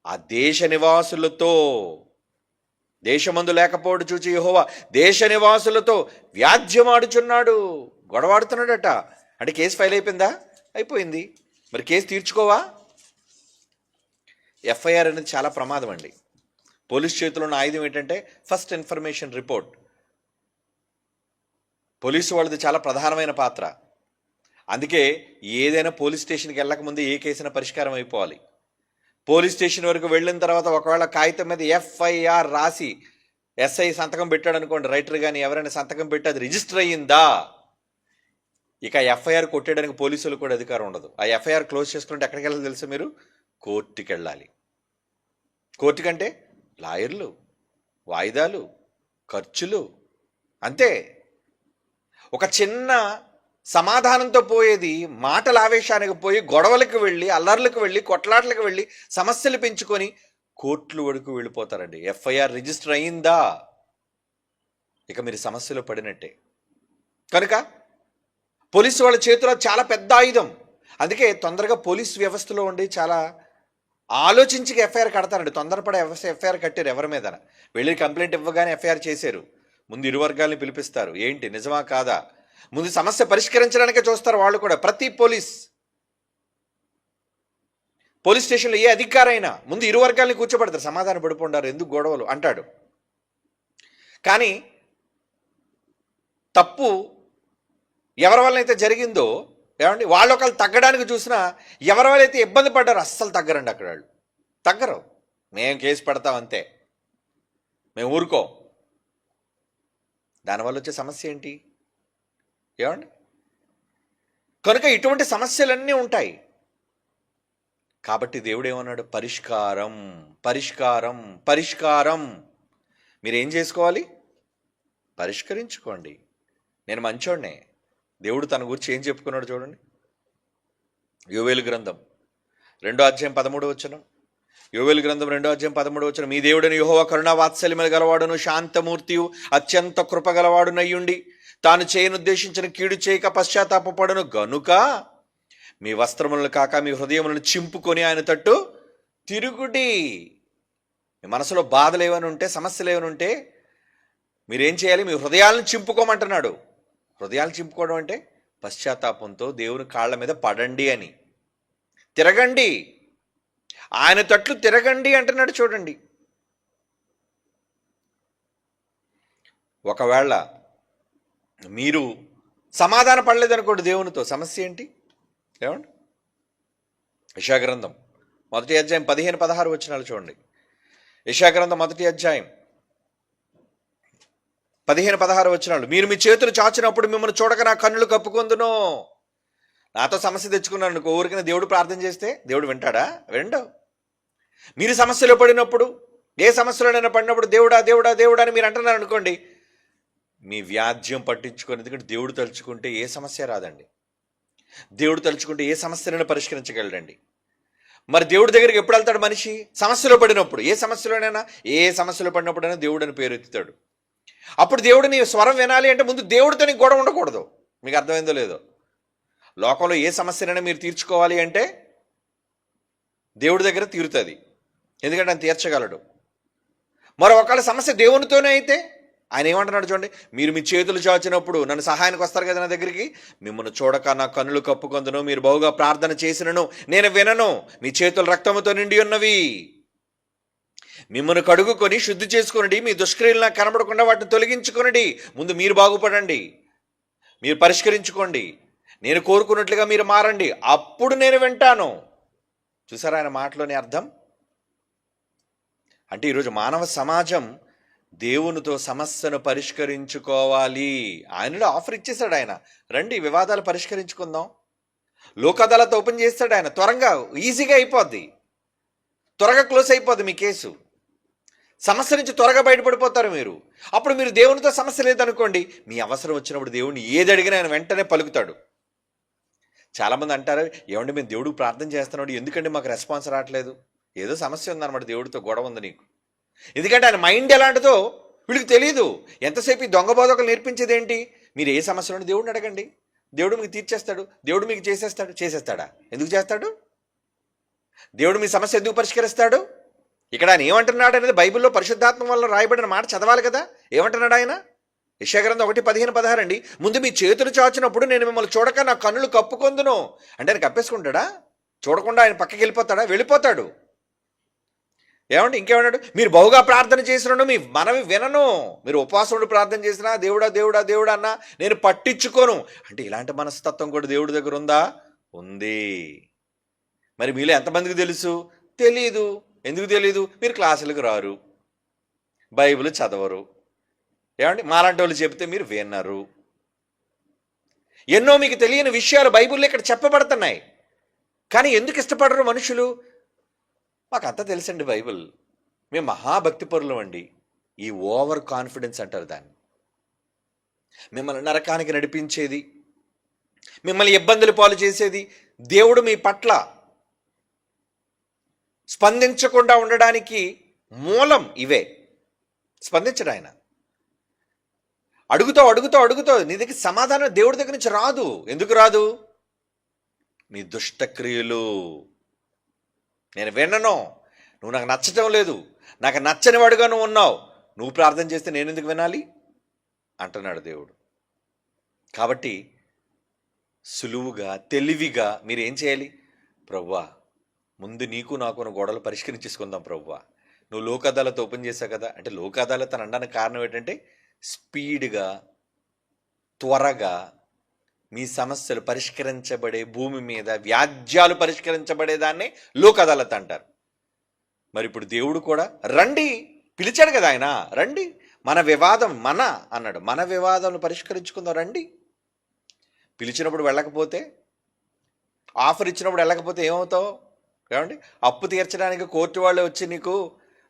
ఆ దేశ నివాసులతో, దేశమందు లేకపోవడం చూచి యెహోవా దేశ నివాసులతో వ్యాజ్యమాడుచున్నాడు. గొడవాడుతున్నాడట. అంటే కేసు ఫైల్ అయిపోయిందా? అయిపోయింది. మరి కేసు తీర్చుకోవా? ఎఫ్ఐఆర్ అనేది చాలా ప్రమాదం అండి. పోలీస్ చేతిలో ఉన్న ఆయుధం ఏంటంటే ఫస్ట్ ఇన్ఫర్మేషన్ రిపోర్ట్. పోలీసు వాళ్ళది చాలా ప్రధానమైన పాత్ర. అందుకే ఏదైనా పోలీస్ స్టేషన్కి వెళ్ళకముందు ఏ కేసైనా పరిష్కారం అయిపోవాలి. పోలీస్ స్టేషన్ వరకు వెళ్ళిన తర్వాత ఒకవేళ కాగితం మీద ఎఫ్ఐఆర్ రాసి ఎస్ఐ సంతకం పెట్టాడు అనుకోండి, రైటర్ కానీ ఎవరైనా సంతకం పెట్టి అది రిజిస్టర్ అయ్యిందా, ఇక ఎఫ్ఐఆర్ కొట్టేయడానికి పోలీసులు కూడా అధికారం ఉండదు. ఆ ఎఫ్ఐఆర్ క్లోజ్ చేసుకుంటే ఎక్కడికి వెళ్ళాలి తెలుసా మీరు? కోర్టుకి వెళ్ళాలి. కోర్టు కంటే లాయర్లు, వాయిదాలు, ఖర్చులు, అంతే. ఒక చిన్న సమాధానంతో పోయేది మాటల ఆవేశానికి పోయి గొడవలకు వెళ్ళి, అల్లర్లకు వెళ్ళి, కొట్లాట్లకు వెళ్ళి, సమస్యలు పెంచుకొని కోర్టుల వరకు వెళ్ళిపోతారండి. ఎఫ్ఐఆర్ రిజిస్టర్ అయ్యిందా, ఇక మీరు సమస్యలో పడినట్టే. కనుక పోలీసు వాళ్ళ చేతిలో చాలా పెద్ద ఆయుధం. అందుకే తొందరగా పోలీస్ వ్యవస్థలో ఉండి చాలా ఆలోచించి ఎఫ్ఐఆర్ కడతారండి. తొందరపడే ఎఫ్ఐఆర్ కట్టారు ఎవరి మీద. వెళ్ళి కంప్లైంట్ ఇవ్వగానే ఎఫ్ఐఆర్ చేశారు. ముందు ఇరు వర్గాల్ని పిలిపిస్తారు. ఏంటి నిజమా కాదా, ముందు సమస్య పరిష్కరించడానికే చూస్తారు వాళ్ళు కూడా. ప్రతి పోలీస్ స్టేషన్లో ఏ అధికారైనా ముందు ఇరు వర్గాల్ని కూర్చోబెడతారు. సమాధానం పడిపోండారు, ఎందుకు గొడవలు అంటాడు. కానీ తప్పు ఎవరి వల్ల అయితే జరిగిందో, ఏమండి, వాళ్ళు ఒకళ్ళు తగ్గడానికి చూసినా ఎవరి వల్ల అయితే ఇబ్బంది పడ్డారో అస్సలు తగ్గరండి. అక్కడ వాళ్ళు తగ్గరు. మేము కేసు పెడతాం అంతే, మేము ఊరుకో. దానివల్ల వచ్చే సమస్య ఏంటి, ఏమండి? కనుక ఇటువంటి సమస్యలన్నీ ఉంటాయి. కాబట్టి దేవుడు ఏమన్నాడు? పరిష్కారం, పరిష్కారం, పరిష్కారం. మీరేం చేసుకోవాలి? పరిష్కరించుకోండి. నేను మంచోడ్నే. దేవుడు తన గురించి ఏం చెప్పుకున్నాడు చూడండి. యోవేలు గ్రంథం 2వ అధ్యాయం 13వ వచనం. యోవేలు గ్రంథం 2వ అధ్యాయం 13వ వచనం. మీ దేవుడని యెహోవా కరుణా వాత్సల్యములు గలవాడును, శాంతమూర్తియు, అత్యంత కృపగలవాడునయ్యుండి తాను చేయనుద్దేశించిన కీడు చేయక పశ్చాత్తాపపడును గనుక మీ వస్త్రములను కాక మీ హృదయములను చింపుకొని ఆయన తట్టు తిరుగుడి. మీ మనసులో బాధలు ఏమైనా ఉంటే, సమస్యలు ఏమైనా ఉంటే మీరేం చేయాలి? మీ హృదయాలను చింపుకోమంటున్నాడు. హృదయాలు చింపుకోవడం అంటే పశ్చాత్తాపంతో దేవుని కాళ్ళ మీద పడండి అని, తిరగండి, ఆయన తట్లు తిరగండి అంటున్నాడు. చూడండి, ఒకవేళ మీరు సమాధాన పడలేదనుకోండి దేవునితో, సమస్య ఏంటి? ఏమండి? యెషయా గ్రంథం 1వ అధ్యాయం 15-16 వచనాలు చూడండి. యెషయా గ్రంథం 1వ అధ్యాయం 15-16 వచనాలు. మీరు మీ చేతులు చాచినప్పుడు మిమ్మల్ని చూడక నా కన్నులు కప్పుకొందును. నాతో సమస్య తెచ్చుకున్నాను అనుకో, ఊరికైనా దేవుడు ప్రార్థన చేస్తే దేవుడు వింటాడా? వినడు. మీరు సమస్యలో పడినప్పుడు, ఏ సమస్యలోనైనా పడినప్పుడు దేవుడా దేవుడా దేవుడా అని మీరు అంటున్నారు అనుకోండి, మీ వ్యాధ్యం పట్టించుకొని. ఎందుకంటే దేవుడు తలుచుకుంటే ఏ సమస్య రాదండి. దేవుడు తలుచుకుంటే ఏ సమస్యలను పరిష్కరించగలడండి. మరి దేవుడి దగ్గరికి ఎప్పుడు వెళ్తాడు మనిషి? సమస్యలో పడినప్పుడు. ఏ సమస్యలో పడినప్పుడైనా దేవుడు అని పేరు ఎత్తుతాడు. అప్పుడు దేవుడిని స్వరం వినాలి అంటే ముందు దేవుడితో నీకు గొడవ ఉండకూడదు. మీకు అర్థమైందో లేదో? లోకంలో ఏ సమస్యనైనా మీరు తీర్చుకోవాలి అంటే దేవుడి దగ్గర తీరుతుంది, ఎందుకంటే ఆయన తీర్చగలడు. మరి ఒకవేళ సమస్య దేవునితోనే అయితే ఆయన ఏమంటున్నాడు చూడండి. మీరు మీ చేతులు చాచినప్పుడు నన్ను సహాయానికి వస్తారు కదా నా దగ్గరికి, మిమ్మల్ని చూడక నా కన్నులు కప్పుకొందును, మీరు బహుగా ప్రార్థన చేసినను నేను వినను, మీ చేతులు రక్తముతో నిండి ఉన్నవి, మిమ్మల్ని కడుగుకొని శుద్ధి చేసుకొనండి, మీ దుష్క్రియలు నాకు కనబడకుండా వాటిని తొలగించుకొనండి. ముందు మీరు బాగుపడండి, మీరు పరిష్కరించుకోండి, నేను కోరుకున్నట్లుగా మీరు మారండి, అప్పుడు నేను వింటాను. చూసారా ఆయన మాటలోని అర్థం? అంటే ఈరోజు మానవ సమాజం దేవునితో సమస్యను పరిష్కరించుకోవాలి. ఆయనలో ఆఫర్ ఇచ్చేశాడు ఆయన, రండి వివాదాలు పరిష్కరించుకుందాం. లోక్ అదాలత్ ఓపెన్ చేస్తాడు ఆయన. త్వరగా, ఈజీగా అయిపోద్ది, త్వరగా క్లోజ్ అయిపోద్ది మీ కేసు. సమస్య నుంచి త్వరగా బయటపడిపోతారు మీరు. అప్పుడు మీరు దేవునితో సమస్య లేదనుకోండి, మీ అవసరం వచ్చినప్పుడు దేవుడిని ఏది అడిగినా ఆయన వెంటనే పలుకుతాడు. చాలామంది అంటారు, ఏమండి మేము దేవుడికి ప్రార్థన చేస్తున్నాడు, ఎందుకంటే మాకు రెస్పాన్స్ రావట్లేదు? ఏదో సమస్య ఉందన్నమాట, దేవుడితో గొడవ ఉంది నీకు. ఎందుకంటే ఆయన మైండ్ ఎలాంటిదో వీళ్ళకి తెలియదు. ఎంతసేపు ఈ దొంగ బోధకులు నేర్పించేది ఏంటి? మీరు ఏ సమస్య ఉంటే దేవుడిని అడగండి, దేవుడు మీకు తీర్చేస్తాడు, దేవుడు మీకు చేసేస్తాడా? ఎందుకు చేస్తాడు? దేవుడు మీ సమస్య ఎందుకు పరిష్కరిస్తాడు? ఇక్కడ ఆయన ఏమంటున్నాడు అనేది బైబిల్లో పరిశుద్ధాత్మ వల్ల రాయబడిన మాట చదవాలి కదా. ఏమంటున్నాడు ఆయన? యెషయా గ్రంథం 1:15-16 అండి. ముందు మీ చేతులు చాచినప్పుడు నేను మిమ్మల్ని చూడక నా కన్నులు కప్పుకొందును. అంటే ఆయన కప్పేసుకుంటాడా? చూడకుండా ఆయన పక్కకి వెళ్ళిపోతాడా? వెళ్ళిపోతాడు. ఏమంటే ఇంకేమన్నాడు? మీరు బహుగా ప్రార్థన చేసినను మీ మనవి వినను. మీరు ఉపవాసముడు ప్రార్థన చేసినా దేవుడా దేవుడా దేవుడా అన్నా నేను పట్టించుకోను. అంటే ఇలాంటి మనస్తత్వం కూడా దేవుడి దగ్గర ఉందా? ఉంది. మరి మీలో ఎంతమందికి తెలుసు? తెలీదు. ఎందుకు తెలీదు? మీరు క్లాసులకు రారు, బైబిల్ చదవరు. ఏమండి మాలాంటి వాళ్ళు చెప్తే మీరు విన్నారు. ఎన్నో మీకు తెలియని విషయాలు బైబిల్లో ఇక్కడ చెప్పబడుతున్నాయి. కానీ ఎందుకు ఇష్టపడరు మనుషులు? మాకు అంతా తెలుసండి బైబిల్, మేము మహాభక్తి పరులం అండి. ఈ ఓవర్ కాన్ఫిడెన్స్ అంటారు దాన్ని. మిమ్మల్ని నరకానికి నడిపించేది, మిమ్మల్ని ఇబ్బందులు పాలు చేసేది, దేవుడు మీ పట్ల స్పందించకుండా ఉండడానికి మూలం ఇవే. స్పందించడు ఆయన. అడుగుతావు అడుగుతావు అడుగుతావు, నీ దగ్గర సమాధానం దేవుడి దగ్గర నుంచి రాదు. ఎందుకు రాదు? నీ దుష్టక్రియలు. నేను వినను, నువ్వు నాకు నచ్చటం లేదు, నాకు నచ్చని వాడుగా నువ్వు ఉన్నావు, నువ్వు ప్రార్థన చేస్తే నేను ఎందుకు వినాలి అంటున్నాడు దేవుడు. కాబట్టి సులువుగా తెలివిగా మీరు ఏం చేయాలి? ప్రభువా, ముందు నీకు నాకు గొడవలు పరిష్కరించేసుకుందాం ప్రభువా. నువ్వు లోక్ అదాలత్ ఓపెన్ చేశావు కదా, అంటే లోక్ అదాలత్ అని అనడానికి కారణం ఏంటంటే స్పీడ్గా, త్వరగా మీ సమస్యలు పరిష్కరించబడే, భూమి మీద వ్యాజ్యాలు పరిష్కరించబడేదాన్ని లోక్ అదాలత్ అంటారు. మరి ఇప్పుడు దేవుడు కూడా రండి పిలిచాడు కదా, ఆయన రండి, మన వివాదం అన్నాడు, మన వివాదం పరిష్కరించుకుందాం రండి. పిలిచినప్పుడు వెళ్ళకపోతే, ఆఫర్ ఇచ్చినప్పుడు వెళ్ళకపోతే ఏమవుతావు? ఏమండి, అప్పు తీర్చడానికి కోర్టు వాళ్ళు వచ్చి నీకు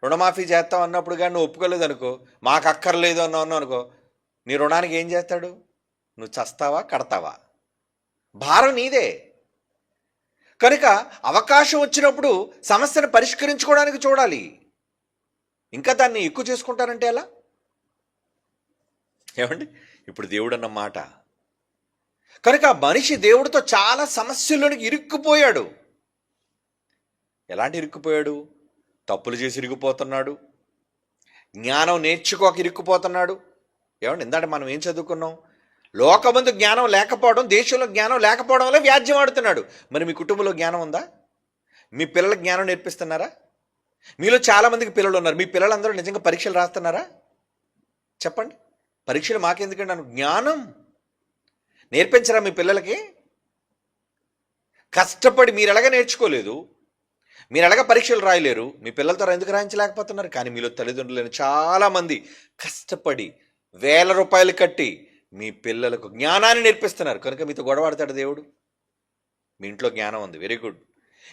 రుణమాఫీ చేస్తాం అన్నప్పుడు కానీ నువ్వు ఒప్పుకోలేదు అనుకో, మాకు అక్కర్లేదు అన్నావు అనుకో, నీ రుణానికి ఏం చేస్తాడు? నువ్వు చస్తావా కడతావా? భారం నీదే. కనుక అవకాశం వచ్చినప్పుడు సమస్యను పరిష్కరించుకోవడానికి చూడాలి. ఇంకా దాన్ని ఎక్కువ చేసుకుంటారంటే ఎలా? ఏమండి, ఇప్పుడు దేవుడు అన్న మాట. కనుక మనిషి దేవుడితో చాలా సమస్యల్లోనికి ఇరుక్కుపోయాడు. ఎలాంటి ఇరుక్కుపోయాడు? తప్పులు చేసి ఇరుక్కుపోతున్నాడు, జ్ఞానం నేర్చుకోక ఇరుక్కుపోతున్నాడు. ఏమండి, ఇందాక మనం ఏం చదువుకున్నాం? లోకమందు జ్ఞానం లేకపోవడం, దేశంలో జ్ఞానం లేకపోవడం వల్ల వ్యాజ్యం ఆడుతున్నాడు. మరి మీ కుటుంబంలో జ్ఞానం ఉందా? మీ పిల్లలకు జ్ఞానం నేర్పిస్తున్నారా? మీలో చాలామందికి పిల్లలు ఉన్నారు, మీ పిల్లలందరూ నిజంగా పరీక్షలు రాస్తున్నారా? చెప్పండి. పరీక్షలు మాకెందుకండి అను, జ్ఞానం నేర్పించరా మీ పిల్లలకి? కష్టపడి మీరు ఎలాగ నేర్చుకోలేదు, మీరు ఎలాగ పరీక్షలు రాయలేరు, మీ పిల్లలతో ఎందుకు రాయించలేకపోతున్నారు? కానీ మీలో తల్లిదండ్రులైన చాలామంది కష్టపడి వేల రూపాయలు కట్టి మీ పిల్లలకు జ్ఞానాన్ని నేర్పిస్తున్నారు. కనుక మీతో గొడవాడతాడు దేవుడు. మీ ఇంట్లో జ్ఞానం ఉంది, వెరీ గుడ్.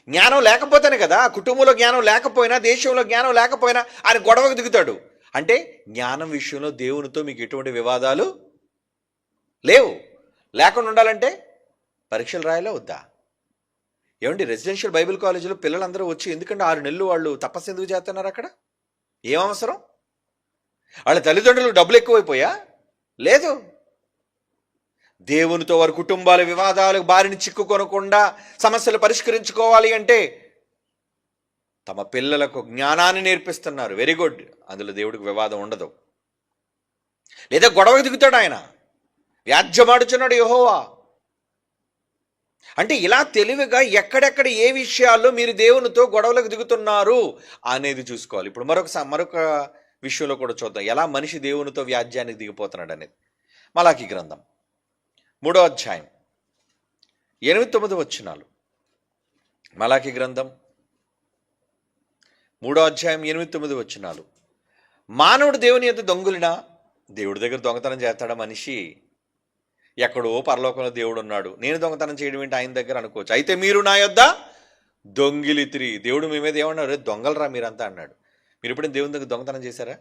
జ్ఞానం లేకపోతేనే కదా, కుటుంబంలో జ్ఞానం లేకపోయినా, దేశంలో జ్ఞానం లేకపోయినా ఆయన గొడవకు దిగుతాడు. అంటే జ్ఞానం విషయంలో దేవునితో మీకు ఎటువంటి వివాదాలు లేవు. లేకుండా ఉండాలంటే పరీక్షలు రాయాలా వద్దా? ఏమండి, రెసిడెన్షియల్ బైబిల్ కాలేజీలో పిల్లలందరూ వచ్చి ఎందుకంటే 6 నెలలు వాళ్ళు తపస్సు ఎందుకు చేస్తున్నారు? అక్కడ ఏం అవసరం? వాళ్ళ తల్లిదండ్రులకు డబ్బులు ఎక్కువైపోయా? లేదు. దేవునితో వారి కుటుంబాల వివాదాలకు బారిని చిక్కుకొనకుండా సమస్యలు పరిష్కరించుకోవాలి అంటే తమ పిల్లలకు జ్ఞానాన్ని నేర్పిస్తున్నారు. Very good. అందులో దేవుడికి వివాదం ఉండదు. లేదా గొడవకు దిగుతాడు ఆయన, వ్యాజ్యమాడుచున్నాడు యెహోవా. అంటే ఇలా తెలివిగా ఎక్కడెక్కడ ఏ విషయాల్లో మీరు దేవునితో గొడవలకు దిగుతున్నారు అనేది చూసుకోవాలి. ఇప్పుడు మరొక విషయంలో కూడా చూద్దాం, ఎలా మనిషి దేవునితో వ్యాజ్యానికి దిగిపోతున్నాడు అనేది. మలాకి గ్రంథం 3వ అధ్యాయం 8-9 వచనాలు. మలాకి గ్రంథం 3వ అధ్యాయం 8-9 వచనాలు. మానవుడు దేవుని యొద్ద దొంగిలినా, దేవుడి దగ్గర దొంగతనం చేస్తాడా మనిషి? ఎక్కడో పరలోకంలో దేవుడు ఉన్నాడు, నేను దొంగతనం చేయడం ఏంటి ఆయన దగ్గర అనుకోవచ్చు. అయితే మీరు నా యొద్ద దొంగిలితిరి. దేవుడు మీ మీద ఏమన్నారు? దొంగలరా మీరంతా అన్నాడు. మీరు ఎప్పుడైనా దేవుని దగ్గర దొంగతనం చేశారా?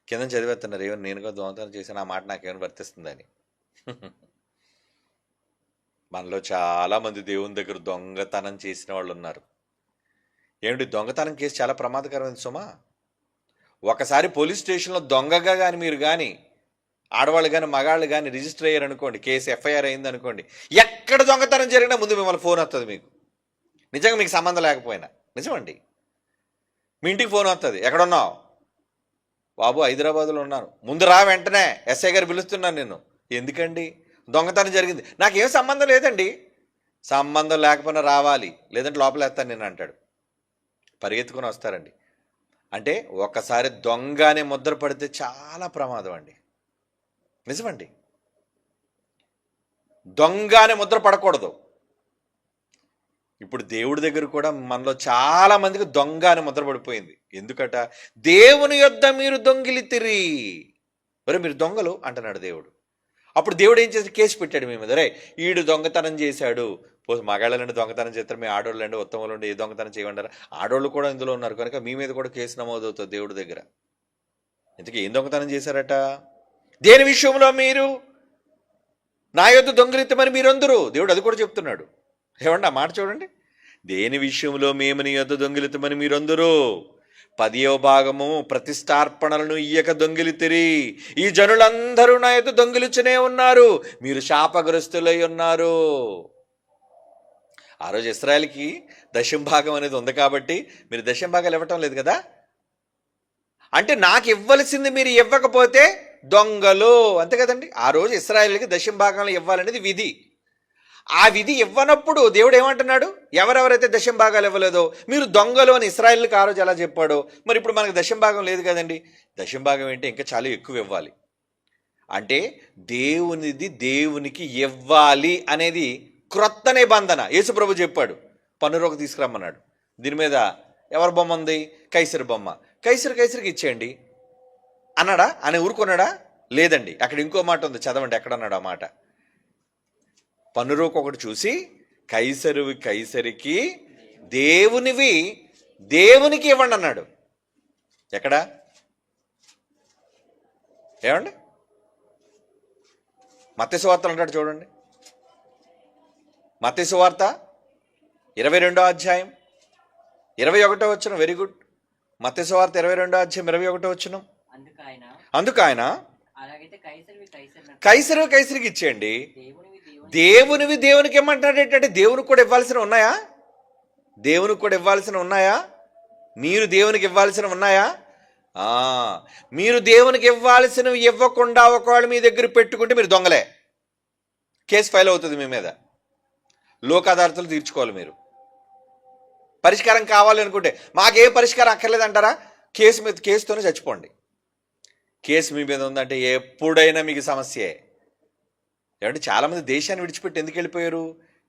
కింద చదివేస్తున్నారు, ఏమైనా నేనుగా దొంగతనం చేశాను, ఆ మాట నాకేమైనా వర్తిస్తుందని. మనలో చాలామంది దేవుని దగ్గర దొంగతనం చేసిన వాళ్ళు ఉన్నారు. ఏమిటి, దొంగతనం కేసు చాలా ప్రమాదకరమైంది సుమా. ఒకసారి పోలీస్ స్టేషన్లో దొంగగా కానీ మీరు కానీ ఆడవాళ్ళు కానీ మగాళ్ళు కానీ రిజిస్టర్ అయ్యారు అనుకోండి, కేసు ఎఫ్ఐఆర్ అయింది అనుకోండి, ఎక్కడ దొంగతనం జరిగినా ముందు మిమ్మల్ని ఫోన్ వస్తుంది మీకు. నిజంగా మీకు సంబంధం లేకపోయినా, నిజమండి. మీ ఇంటికి ఫోన్ వస్తుంది, ఎక్కడున్నావు? బాబు హైదరాబాద్లో ఉన్నాను. ముందు రా, వెంటనే ఎస్ఐ గారు పిలుస్తున్నాను నిన్ను. ఎందుకండి? దొంగతనం జరిగింది. నాకేం సంబంధం లేదండి. సంబంధం లేకపోయినా రావాలి, లేదంటే లోపల వేస్తాను నేను అంటాడు. పరిగెత్తుకొని వస్తారండి. అంటే ఒక్కసారి దొంగ అనే ముద్ర పడితే చాలా ప్రమాదం అండి. నిజమండి, దొంగ అనే ముద్ర పడకూడదు. ఇప్పుడు దేవుడి దగ్గర కూడా మనలో చాలా మందికి దొంగ అనే ముద్ర పడిపోయింది. ఎందుకట? దేవుని యొద్ద మీరు దొంగిలితిరి. మరి మీరు దొంగలు అంటున్నాడు దేవుడు. అప్పుడు దేవుడు ఏం చేసి కేసు పెట్టాడు మీ మీద. రే, ఈడు దొంగతనం చేశాడు. మగాళ్ళండి దొంగతనం చేస్తారు, మీ ఆడవాళ్ళండి ఉత్తమంలో ఉండి ఏ దొంగతనం చేయమంటారు? ఆడవాళ్ళు కూడా ఇందులో ఉన్నారు కనుక మీ మీద కూడా కేసు నమోదవుతుంది దేవుడి దగ్గర. ఇంతకీ ఏం దొంగతనం చేశారట? దేని విషయంలో మీరు నా యొద్ద దొంగిలితమని మీరందరూ, దేవుడు అది కూడా చెప్తున్నాడు. ఏమండి ఆ మాట చూడండి, దేని విషయంలో మేము నీ యొద్ద దొంగిలితమని మీరందరూ 10వ భాగము ప్రతిష్టార్పణలను ఇయ్యక దొంగిలితిరి, ఈ జనులందరూ నా యొద్ద దొంగిలిచునే ఉన్నారు, మీరు శాపగ్రస్తులై ఉన్నారు. ఆ రోజు ఇశ్రాయేలుకి దశంభాగం అనేది ఉంది కాబట్టి మీరు దశంభాగాలు ఇవ్వటం లేదు కదా. అంటే నాకు ఇవ్వలసింది మీరు ఇవ్వకపోతే దొంగలు, అంతే కదండి. ఆ రోజు ఇశ్రాయేలుకి దశంభాగాలు ఇవ్వాలనేది విధి. ఆ విధి ఇవ్వనప్పుడు దేవుడు ఏమంటున్నాడు, ఎవరెవరైతే దశంభాగాలు ఇవ్వలేదో మీరు దొంగలు అని ఇశ్రాయేలుకి ఆ రోజు ఎలా చెప్పాడో, మరి ఇప్పుడు మనకు దశంభాగం లేదు కదండి. దశంభాగం ఏంటి, ఇంకా చాలా ఎక్కువ ఇవ్వాలి. అంటే దేవునిది దేవునికి ఇవ్వాలి అనేది క్రొత్త నిబంధన. యేసుప్రభు చెప్పాడు, పన్నురోకు తీసుకురమ్మన్నాడు. దీని మీద ఎవరి బొమ్మ ఉంది, కైసరు బొమ్మ, కైసరికి ఇచ్చేయండి అన్నాడా, అని ఊరుకున్నాడా? లేదండి. అక్కడ ఇంకో మాట ఉంది, చదవండి ఎక్కడన్నాడు ఆ మాట. పన్నురోకు ఒకటి చూసి కైసరువి కైసరికి, దేవునివి దేవునికి ఇవ్వండి అన్నాడు. ఎక్కడ ఏమండి, మత్తయి సువార్త అంటాడు చూడండి. మత్తయి సువార్త 22వ అధ్యాయం 21వ వచనం. Very good. మత్తయి సువార్త 22వ అధ్యాయం 21వ వచనం. అందుకు ఆయన కైసరు కైసరికి ఇచ్చేయండి, దేవునివి దేవునికి ఇమ్మంటున్నాడు. ఏంటంటే దేవునికి కూడా ఇవ్వాల్సిన ఉన్నాయా? దేవునికి కూడా ఇవ్వాల్సిన ఉన్నాయా? మీరు దేవునికి ఇవ్వాల్సిన ఉన్నాయా? మీరు దేవునికి ఇవ్వాల్సినవి ఇవ్వకుండా ఒకవేళ మీ దగ్గర పెట్టుకుంటే మీరు దొంగలే. కేసు ఫైల్ అవుతుంది మీ మీద. లోక్ అదాలతులు తీర్చుకోవాలి. మీరు పరిష్కారం కావాలి అనుకుంటే, మాకే పరిష్కారం అక్కర్లేదంటారా, కేసుతోనే చచ్చిపోండి. కేసు మీ మీద ఉందంటే ఎప్పుడైనా మీకు సమస్యే. ఏమంటే చాలామంది దేశాన్ని విడిచిపెట్టి ఎందుకు వెళ్ళిపోయారు,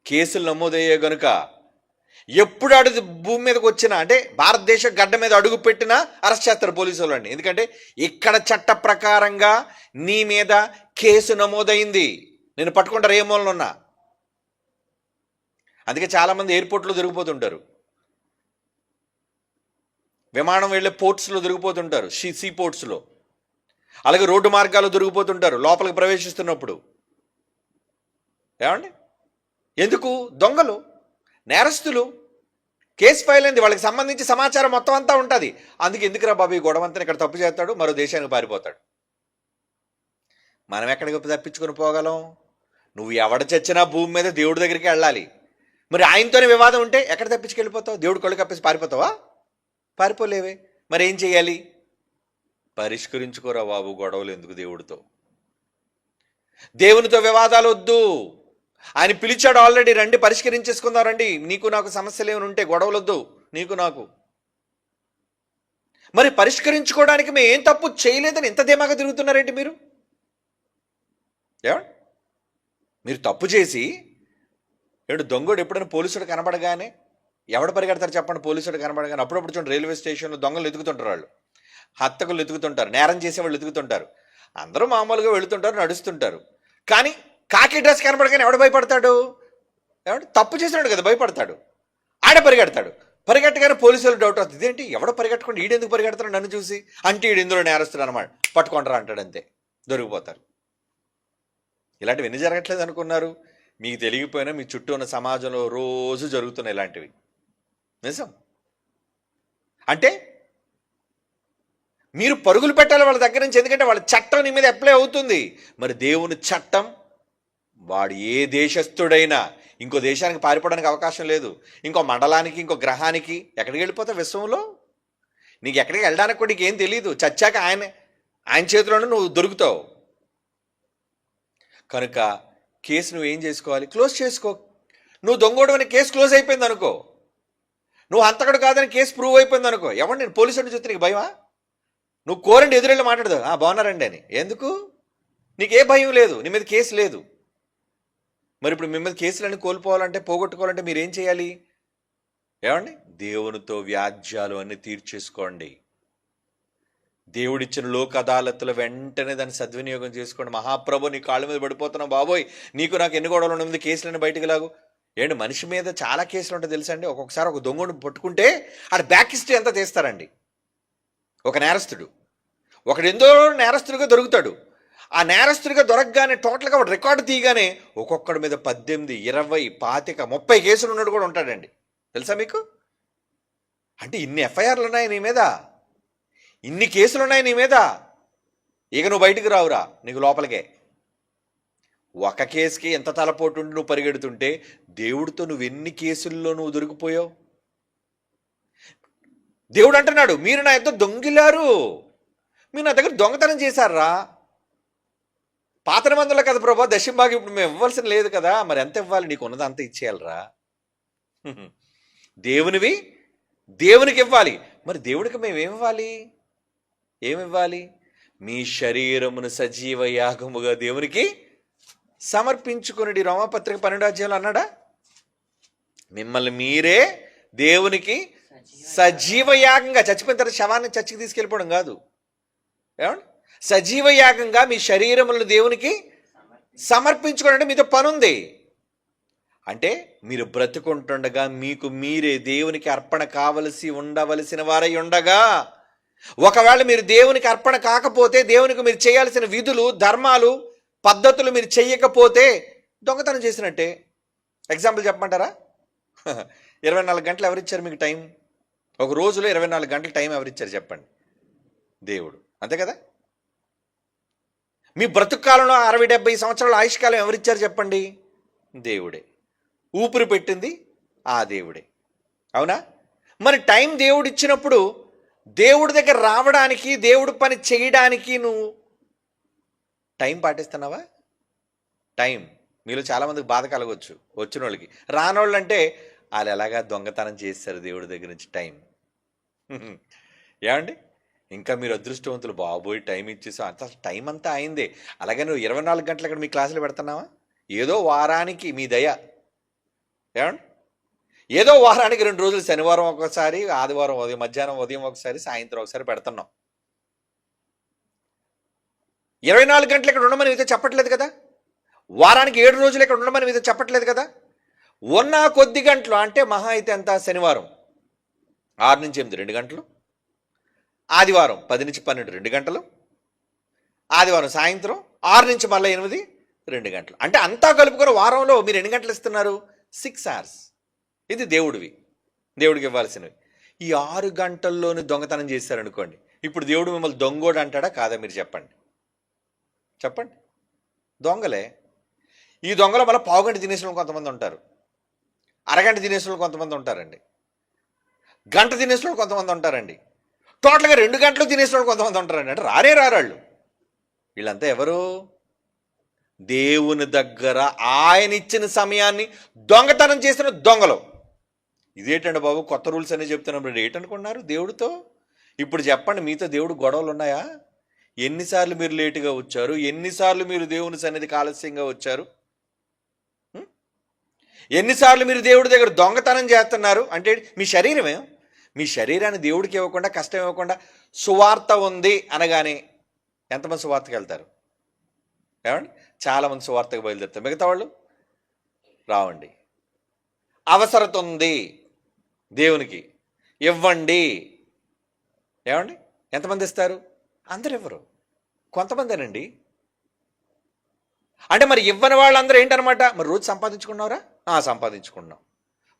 కేసులు నమోదయ్యే గనుక. ఎప్పుడు అడుగు భూమి మీదకి వచ్చినా, అంటే భారతదేశ గడ్డ మీద అడుగు పెట్టినా అరెస్ట్ చేస్తారు పోలీసు వాళ్ళని. ఎందుకంటే ఇక్కడ చట్ట ప్రకారంగా నీ మీద కేసు నమోదైంది, నేను పట్టుకుంటారు ఏ మూలన ఉన్నా. అందుకే చాలామంది ఎయిర్పోర్ట్లో దొరికిపోతుంటారు, విమానం వెళ్ళే పోర్ట్స్లో దొరికిపోతుంటారు, సీ పోర్ట్స్లో, అలాగే రోడ్డు మార్గాల్లో దొరికిపోతుంటారు లోపలికి ప్రవేశిస్తున్నప్పుడు. ఏమండి, ఎందుకు? దొంగలు, నేరస్తులు. కేసు ఫైల్ అయింది, వాళ్ళకి సంబంధించి సమాచారం మొత్తం అంతా ఉంటుంది. అందుకే ఎందుకురా బాబు ఈ గొడవంతా, ఇక్కడ తప్పు చేస్తాడు, మరో దేశానికి పారిపోతాడు. మనం ఎక్కడికి తప్పించుకొని పోగలం? నువ్వు ఎవడ చచ్చినా భూమి మీద దేవుడి దగ్గరికి వెళ్ళాలి. మరి ఆయనతోనే వివాదం ఉంటే ఎక్కడ తప్పించుకెళ్ళిపోతావు? దేవుడు కళ్ళు కప్పేసి పారిపోతావా? పారిపోలేవే. మరి ఏం చేయాలి? పరిష్కరించుకోరా బాబు గొడవలు ఎందుకు దేవుడితో. దేవునితో వివాదాలు వద్దు. ఆయన పిలిచాడు ఆల్రెడీ, రండి పరిష్కరించేసుకుందాం, రండి, నీకు నాకు సమస్యలు ఏమైనా ఉంటే గొడవలు వద్దు నీకు నాకు. మరి పరిష్కరించుకోవడానికి మేము ఏం తప్పు చేయలేదని ఎంత ధీమాగా తిరుగుతున్నారేంటి మీరు? ఏమండి, మీరు తప్పు చేసి దొంగడు ఎప్పుడైనా పోలీసుడు కనబడగానే ఎవడు పరిగెడతారు చెప్పండి? పోలీసుడు కనబడగానే. అప్పుడప్పుడు చూడండి రైల్వే స్టేషన్లో దొంగలు ఎతుకుతుంటారు, వాళ్ళు హత్తకులు ఎతుకుతుంటారు, నేరం చేసేవాళ్ళు ఎతుకుతుంటారు. అందరూ మామూలుగా వెళుతుంటారు, నడుస్తుంటారు. కానీ కాకి డ్రెస్ కనబడగానే ఎవడు భయపడతాడు? ఏమంటే తప్పు చేసినాడు కదా భయపడతాడు, ఆడ పరిగెడతాడు. పరిగెట్టగానే పోలీసులు డౌట్ వస్తుంది, ఇదేంటి ఎవడో పరిగెట్టకుండా ఈడెందుకు పరిగెడతాడు నన్ను చూసి, అంటే ఈడు ఇందులో నేరస్తుడు అనమాట, పట్టుకుంటారా అంటాడు, అంతే దొరికిపోతారు. ఇలాంటివి ఎన్ని జరగట్లేదు అనుకున్నారు? మీకు తెలియకపోయినా మీ చుట్టూ ఉన్న సమాజంలో రోజు జరుగుతున్నాయి ఇలాంటివి, నిజం. అంటే మీరు పరుగులు పెట్టాలి వాళ్ళ దగ్గర నుంచి, ఎందుకంటే వాళ్ళ చట్టం నీ మీద అప్లై అవుతుంది. మరి దేవుని చట్టం, వాడు ఏ దేశస్థుడైనా ఇంకో దేశానికి పారిపోవడానికి అవకాశం లేదు. ఇంకో మండలానికి, ఇంకో గ్రహానికి ఎక్కడికి వెళ్ళిపోతావు విశ్వంలో? నీకు ఎక్కడికి వెళ్ళడానికి కూడా నీకేం తెలియదు. చచ్చాక ఆయన చేతిలోనే నువ్వు దొరుకుతావు. కనుక కేసు నువ్వేం చేసుకోవాలి? క్లోజ్ చేసుకో. నువ్వు దొంగోడు అని కేసు క్లోజ్ అయిపోయింది అనుకో, నువ్వు హంతకుడు కాదని కేసు ప్రూవ్ అయిపోయింది అనుకో, ఎవరు నేను పోలీసుని చూస్తే నీకు భయమా? నువ్వు కోరండి ఎదురెళ్ళి మాట్లాడదు, బాగున్నారండి అని. ఎందుకు? నీకే భయం లేదు, నీ మీద కేసు లేదు. మరి ఇప్పుడు మీ మీద కేసులన్నీ కోల్పోవాలంటే, పోగొట్టుకోవాలంటే మీరేం చేయాలి? ఏమండి, దేవునితో వ్యాజ్యాలు అన్నీ తీర్చేసుకోండి. దేవుడిచ్చిన లోక్ అదాలత్తుల వెంటనే దాన్ని సద్వినియోగం చేసుకోండి. మహాప్రభు నీ కాళ్ళ మీద పడిపోతున్నావు బాబోయ్, నీకు నాకు ఎన్ని గొడవలు ఉన్నది, కేసులన్నీ బయటకు లాగు. ఏంటి, మనిషి మీద చాలా కేసులు ఉంటాయి తెలుసండి. ఒక్కొక్కసారి ఒక దొంగను పట్టుకుంటే ఆడ బ్యాక్ హిస్టరీ అంతా తీస్తారండి. ఒక నేరస్తుడు ఒకడు ఎంతో నేరస్తుడిగా దొరుకుతాడు. ఆ నేరస్తుడిగా దొరకగానే టోటల్గా వాడు రికార్డు తీయగానే ఒక్కొక్కడి మీద 18, 20, 25, 30 కేసులు ఉన్నాడు కూడా ఉంటాడండి. తెలుసా మీకు? అంటే ఇన్ని ఎఫ్ఐఆర్లు ఉన్నాయి నీ మీద, ఇన్ని కేసులు ఉన్నాయి నీ మీద, ఇక నువ్వు బయటికి రావురా, నీకు లోపలికే. ఒక కేసుకి ఎంత తలపోటు ఉండి నువ్వు పరిగెడుతుంటే దేవుడితో నువ్వు ఎన్ని కేసుల్లో నువ్వు దొరికిపోయావు. దేవుడు అంటున్నాడు, మీరు నా యొక్క దొంగిలారు, మీరు నా దగ్గర దొంగతనం చేశారా. పాత నిబంధనలో కదా ప్రభా దశంభాగం ఇప్పుడు మేము ఇవ్వాల్సిన లేదు కదా, మరి ఎంత ఇవ్వాలి, నీకు ఉన్నది అంత ఇచ్చేయాలరా. దేవునివి దేవునికి ఇవ్వాలి, మరి దేవుడికి మేము ఏమివ్వాలి? మీ శరీరమును సజీవ యాగముగా దేవునికి సమర్పించుకుని. రోమపత్రిక 12వ అధ్యాయంలో అన్నాడా, మిమ్మల్ని మీరే దేవునికి సజీవ యాగంగా, చచ్చిపోయిన తర్వాత శవాన్ని చచ్చికి తీసుకెళ్ళిపోవడం కాదు, ఏమండి, సజీవ యాగంగా మీ శరీరములను దేవునికి సమర్పించుకోండి. మీతో పనుంది. అంటే మీరు బ్రతుకుంటుండగా మీకు మీరే దేవునికి అర్పణ కావలసి ఉండవలసిన వారై ఉండగా, ఒకవేళ మీరు దేవునికి అర్పణ కాకపోతే, దేవునికి మీరు చేయాల్సిన విధులు ధర్మాలు పద్ధతులు మీరు చెయ్యకపోతే దొంగతనం చేసినట్టే. ఎగ్జాంపుల్ చెప్పమంటారా? 24 గంటలు ఎవరిచ్చారు మీకు టైం? ఒక రోజులో 24 గంటల టైం ఎవరిచ్చారు చెప్పండి? దేవుడు, అంతే కదా. మీ బ్రతుకాలంలో 60-70 సంవత్సరాల ఆయుష్కాలం ఎవరిచ్చారు చెప్పండి? దేవుడే. ఊపిరి పెట్టింది ఆ దేవుడే, అవునా? మరి టైం దేవుడు ఇచ్చినప్పుడు దేవుడి దగ్గర రావడానికి, దేవుడి పని చేయడానికి నువ్వు టైం పాటిస్తున్నావా? టైం మీలో చాలామందికి బాధ కలగవచ్చు, వచ్చిన వాళ్ళకి. రానోళ్ళు అంటే వాళ్ళు ఎలాగా దొంగతనం చేస్తారు దేవుడి దగ్గర నుంచి టైం. ఏమండి, ఇంకా మీరు అదృష్టవంతులు, బాబోయ్ టైం ఇచ్చేసావు, అంత టైం అంతా అయిందే. అలాగే నువ్వు 24 గంటలు అక్కడ మీ క్లాసులు పెడుతున్నావా? ఏదో వారానికి మీ దయ, ఏమండి, ఏదో వారానికి 2 రోజులు, శనివారం ఒకసారి, ఆదివారం మధ్యాహ్నం ఉదయం ఒకసారి, సాయంత్రం ఒకసారి పెడుతున్నాం. 24 గంటలు ఇక్కడ ఉండమని మీతో చెప్పట్లేదు కదా. వారానికి 7 రోజులు ఇక్కడ ఉండమని మీతో చెప్పట్లేదు కదా. ఉన్న కొద్ది గంటలు అంటే మహా అయితే ఎంత? శనివారం 6 నుంచి 8 2 గంటలు, ఆదివారం 10 నుంచి 12 2 గంటలు, ఆదివారం సాయంత్రం 6 నుంచి మళ్ళీ 8 2 గంటలు. అంటే అంతా కలుపుకొని వారంలో మీరు ఎన్ని గంటలు ఇస్తున్నారు? 6 అవర్స్. ఇది దేవుడికి ఇవ్వాల్సినవి. ఈ 6 గంటల్లోని దొంగతనం చేశారనుకోండి, ఇప్పుడు దేవుడు మిమ్మల్ని దొంగోడు అంటాడా కాదా? మీరు చెప్పండి. దొంగలే. ఈ దొంగలో మళ్ళీ పావుగంట తినేసిన కొంతమంది ఉంటారు, అరగంట తినేసిన కొంతమంది ఉంటారండి, గంట తినేసిన కొంతమంది ఉంటారండి, టోటల్గా 2 గంటలు తినేసిన కొంతమంది ఉంటారండి. అంటే రారాళ్ళు. వీళ్ళంతా ఎవరు? దేవుని దగ్గర ఆయన ఇచ్చిన సమయాన్ని దొంగతనం చేసిన దొంగలు. ఇదేంటండి బాబు, కొత్త రూల్స్ అనే చెప్తున్నారు, ఏంటనుకున్నారు దేవుడితో? ఇప్పుడు చెప్పండి, మీతో దేవుడు గొడవలు ఉన్నాయా? ఎన్నిసార్లు మీరు లేటుగా వచ్చారు? ఎన్నిసార్లు మీరు దేవుని సన్నిధికి ఆలస్యంగా వచ్చారు? ఎన్నిసార్లు మీరు దేవుడి దగ్గర దొంగతనం చేస్తున్నారు? అంటే మీ శరీరమే, మీ శరీరాన్ని దేవుడికి ఇవ్వకుండా, కష్టం ఇవ్వకుండా, సువార్త ఉంది అనగానే ఎంతమంది సువార్తకి వెళ్తారు? ఏమండి, చాలామంది సువార్తకు బయలుదేరుతారు, మిగతా వాళ్ళు రావండి. అవసరత ఉంది, దేవునికి ఇవ్వండి. ఏమండి, ఎంతమంది ఇస్తారు? అందరు ఇవ్వరు, కొంతమందేనండి. అంటే మరి ఇవ్వని వాళ్ళందరూ ఏంటనమాట? మరి రోజు సంపాదించుకున్నావురా? సంపాదించుకున్నావు.